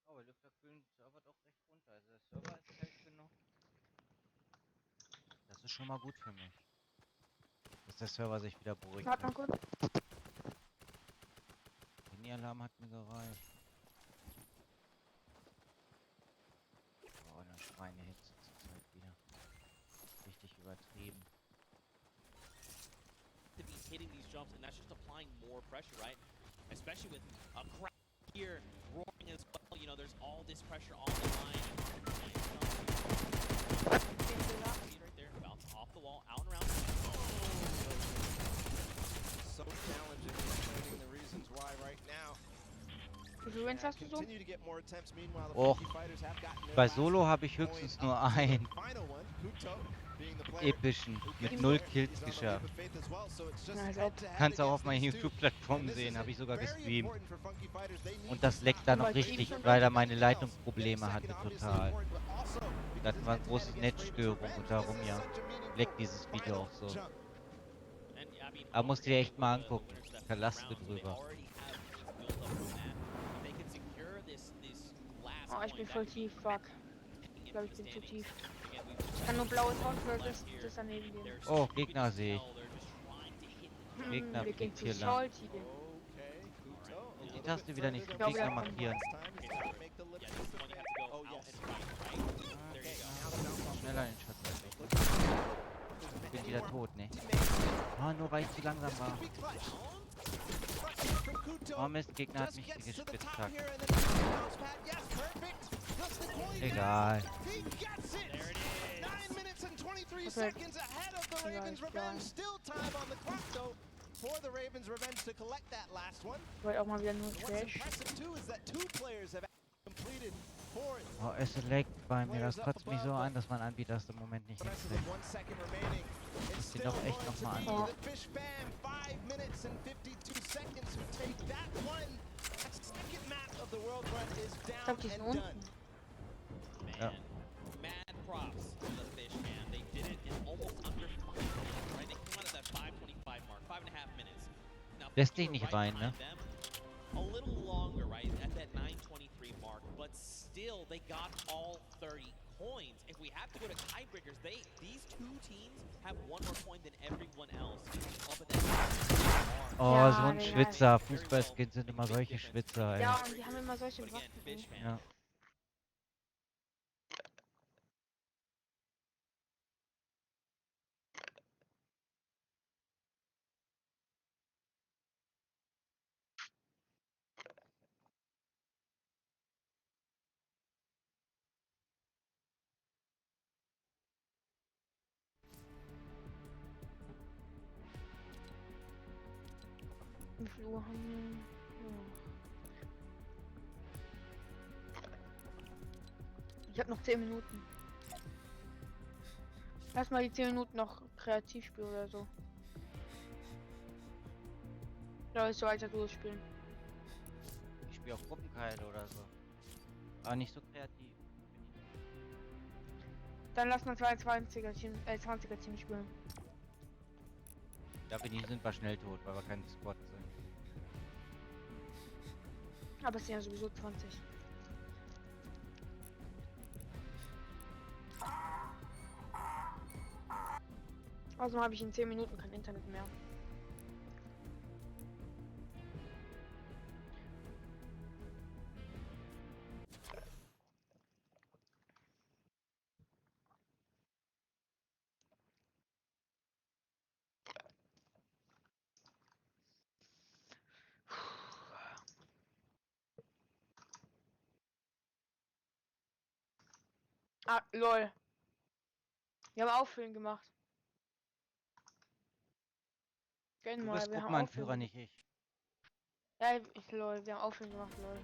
Oh, Lüfter kühlen den Server doch recht runter. Also der Server ist kalt genug. Das ist schon mal gut für mich. Dass der Server sich wieder beruhigt hat. Handy-Alarm hat mir gereicht. Oh, eine Schweinehitze zur Zeit wieder. Richtig übertrieben. To be hitting these jumps, and that's just applying more pressure, right? Especially with a crowd here roaring as well. You know, there's all this pressure on the line. Right there, bounce off the wall, out and around. So challenging, explaining the reasons why right now. Continue to get more attempts. Meanwhile, the Funky Fighters have gotten Bei Solo habe ich höchstens nur einen epischen mit 0 Kills geschafft. Kannst auch auf meiner YouTube-Plattform sehen, habe ich sogar gestreamt. Und das leckt da noch richtig, weil er meine Leitungsprobleme hatte total. Das war eine große Netzstörung und darum ja leckt dieses Video auch so. Aber musst du dir echt mal angucken, verlass dich drüber. Oh, ich bin voll tief, fuck. Ich glaube, ich bin zu tief. Ich kann nur blaues Haus, weil das daneben gehen. Oh, Gegner sehe ich. Gegner fliegt hier lang. Die Taste wieder nicht, Gegner markieren. Schneller in den Schatten. Ich bin wieder tot, ne? Oh, nur weil ich zu langsam war. Oh Mist, Gegner hat mich gespitzt. Egal. Wollte auch mal wieder nur Trash. Oh, es leckt bei mir. Das kotzt mich so an, dass man Anbieter das im Moment nicht hinkriegt. Ich bin doch echt nochmal an. Oh. Ich glaube, die sind unten. Ja. Mad props to the fish fam. They did it in almost under 5 minutes, right? They came out at that 5:25 mark, 5.5 minutes. Now, Lässt dich nicht rein, ne? A little longer, right, at that 9:23 mark, but still they got all 30 coins. If we have to go to tiebreakers, these two teams have one more point than everyone else. Oh, so ein Schwitzer. Fußballskins sind immer solche Schwitzer, ey. Ja, und die haben immer solche Waffen. Ja. Wie viel Uhr haben wir? Ich habe noch 10 Minuten. Lass mal die 10 Minuten noch kreativ spielen oder so. Oder willst du weiter durchspielen? Ich spiele auch Gruppenkeile oder so. Aber nicht so kreativ. Dann lass mal 20er Team spielen. Da sind wir schnell tot, weil wir kein Squad sind. Aber es sind ja sowieso 20. Außerdem habe ich in 10 Minuten kein Internet mehr. Ah, lol. Wir haben Auffüllen gemacht. Gönn Du mal, bist wir haben Gruppenanführer, Auffüllen. nicht ich. Ja, lol, wir haben Auffüllen gemacht, lol.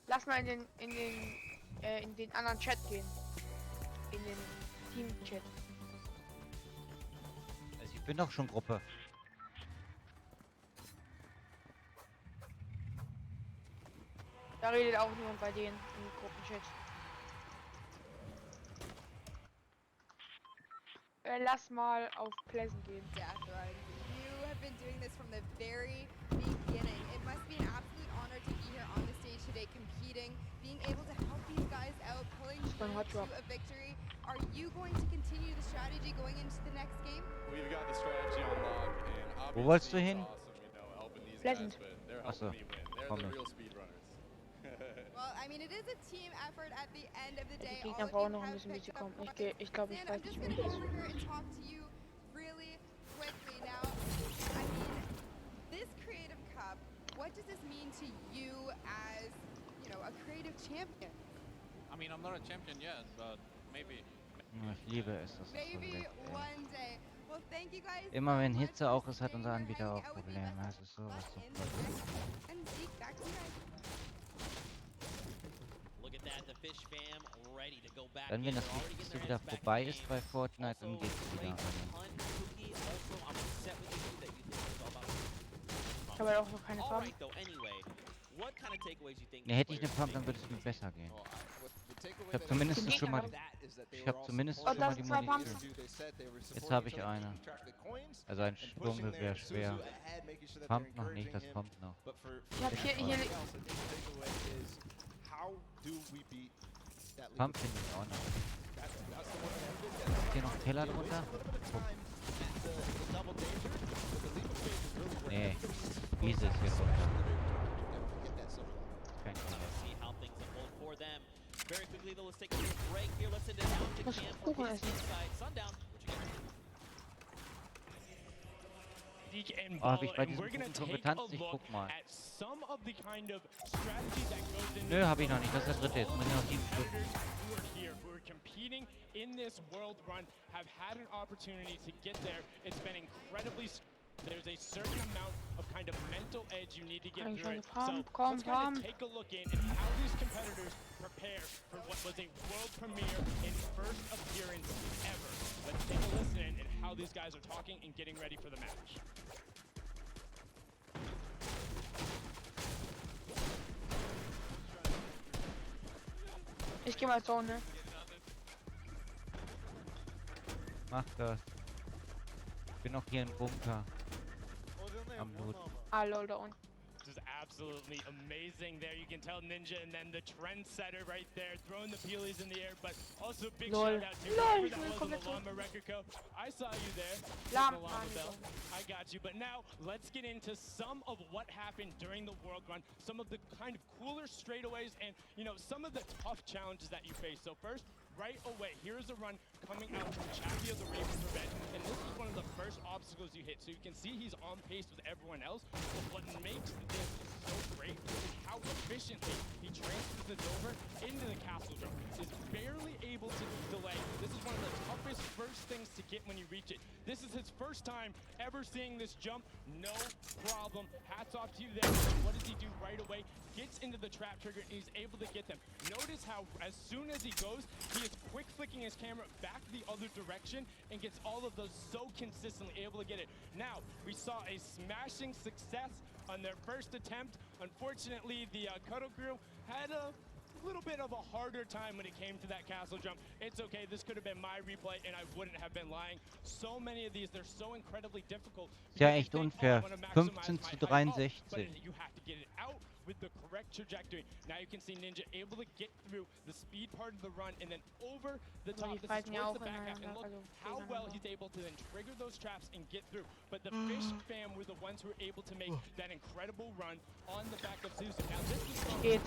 Lass mal in den anderen Chat gehen. In den Team-Chat. Also ich bin doch schon Gruppe. Da redet auch niemand bei denen im Gruppenchat. Lass mal auf Pleasant gehen. Death Run. You have been doing this from the very beginning. It must be an absolute honor to be here on the stage today competing, being able to help these guys out, pulling you to a victory. Are you going to continue the strategy going into the next game? We've got the strategy on lock, and Wo wolltest du obviously hin? it's awesome, you know, helping these Pleasant. guys, but they're Achso, helping me win. They're komm the ich. real speedrunners. Well, I mean, it is a team effort at the end of the day. Die All Gegner of brauchen you noch ein have bisschen, bis sie picked up kommen. points. Ich glaube, ich And weiß I'm just nicht, going to wo come das over here and talk to you really quickly now. I mean, this Creative Cup, what does this mean to you as, you know, a creative champion? I mean, I'm not a champion yet, but maybe. Ich liebe es, das ist so Maybe nett, ey. one day. Well, thank you guys Immer so wenn much Hitze for auch ist, hat staying unser here, Anbieter hanging auch out with me. Probleme. Best Das ist sowas luck so in voll. the next. And Zeke, back to you guys. Look at that, the Fish fam ready to go back Dann, wenn in. das They're already getting so their wieder heads back in vorbei the ist game. bei Fortnite, dann Also, geht's wieder great rein. punt, Cookie. Also, I'm upset with you that you think it's all about. Ich habe auch noch keine All Farben. right, though, anyway, what kind of takeaways you think Ne, hätte ich eine Pump, dann würde es mir besser gehen. Ich habe zumindest schon mal die Munition. Jetzt habe ich eine. Also ein Sturmgewehr schwer. Pump noch nicht, das Pump noch. Ich habe hier Pump finde ich auch noch. Ist hier noch ein Keller drunter? Guck. Nee, Wiese ist hier drunter. Kein Keller. See how things unfold for them. Very quickly, though, let's take a little break here. Let's send it down to Cam from his inside. Sundown, what you got? Oh, habe ich bei diesem Kuchen schon getanzt? Ich guck mal. Nö, habe ich noch nicht. Das ist der dritte. Jetzt muss ich noch 7 Stück. Who are competing in this world run have had an opportunity to get there. It's been incredibly. There's a certain amount of kind of mental edge you need to get through it. So let's kind of take a look in at how these competitors prepare for what was a world premiere and first appearance ever. Let's take a listen in at how these guys are talking and getting ready for the match. Ich gehe mal Zone. Mach das. Ich bin noch hier im Bunker. Am Loot. Ah, lol, da unten. This is absolutely amazing there. You can tell Ninja and then the trendsetter right there throwing the peelies in the air, but also big shout out to whoever that was in the Llama Record. I saw you there. The Llama Bell. I got you. But now let's get into some of what happened during the World Run, some of the kind of cooler straightaways and, you know, some of the tough challenges that you face. So first, right away, here's a run coming out from Chappie of the Raven's Revenge, and this is one of the first obstacles you hit. So you can see he's on pace with everyone else, but what makes this so great is how efficiently he transfers this over into the castle drone. Is barely able to delay. This is one of the toughest first first things to get when you reach it. This is his first time ever seeing this jump. No problem. Hats off to you there. What does he do right away? Gets into the trap trigger and he's able to get them. Notice how as soon as he goes, he is quick flicking his camera back the other direction and gets all of those so consistently able to get it. Now, we saw a smashing success on their first attempt. Unfortunately, the Cuddle Crew had a little bit of a harder time when it came to that castle jump. It's okay, this could have been my replay and I wouldn't have been lying. So many of these, they're so incredibly difficult. Ja, echt unfair. 15:63. But you have to get it out with the correct trajectory. Now you can see Ninja able to get through the speed part of the run and then over the top. This is towards the back half, and look how well he's able to then trigger those traps and get through. But the Fish fam were the ones who were able to make that incredible run on the back of Susan. Now this is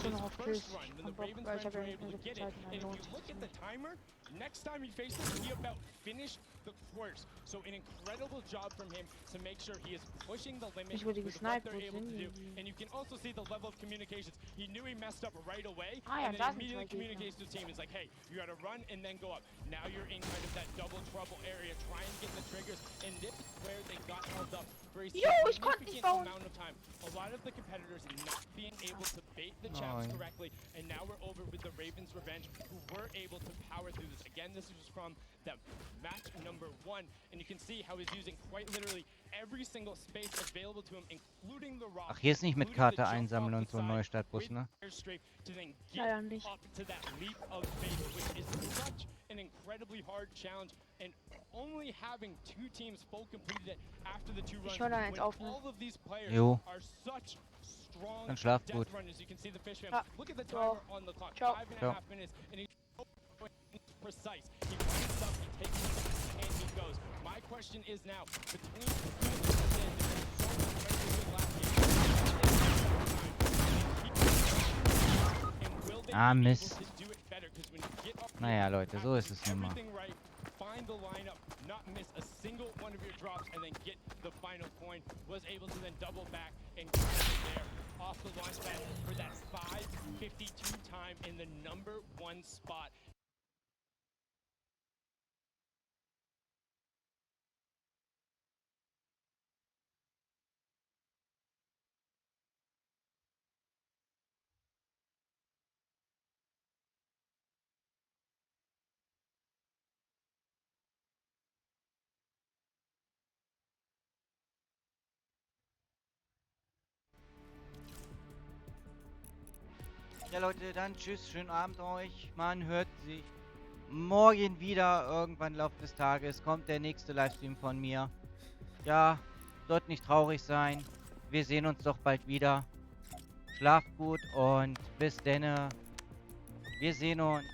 his first run when the Ravens friends were able to get it. And if you look at the timer, next time he faces, he about finished the course. So an incredible job from him to make sure he is pushing the limit with what they're able to do. And you can also see the level of communications. He knew he messed up right away, and then immediately communicates to the team. It's like, hey, you gotta run and then go up. Now you're in kind of that double trouble area, trying to get the triggers, and this is where they got held up for a significant amount of time. A lot of the competitors not being able to bait the chaps correctly, and now we're over with the Ravens Revenge, who were able to power through this. Again, this was from the match number 1, and you can see how he's using quite literally every single space available to him, including the rock. Ach, hier ist nicht mit Karte einsammeln und so ein Neustartbus, ne? Ja, nicht. To that leap of faith, which is such an incredibly hard challenge, and only having 2 teams full completed it after the 2 runs. When all of these players are such strong death runners, you can see the Fish fam. Look at the timer on the clock, 5.5 minutes, and he's so precise. He runs up, he takes it, and he goes. My question is now, between Mist. Naja, Leute, so ist es nun mal. Find the lineup, not miss a single one of your drops, and then get the final coin. Was able to then double back and get it there off the launch pad for that 5:52 time in the number 1 spot. Ja, Leute, dann tschüss, schönen Abend euch. Man hört sich morgen wieder. Irgendwann im Laufe des Tages kommt der nächste Livestream von mir. Ja, sollt nicht traurig sein. Wir sehen uns doch bald wieder. Schlaft gut und bis denne. Wir sehen uns.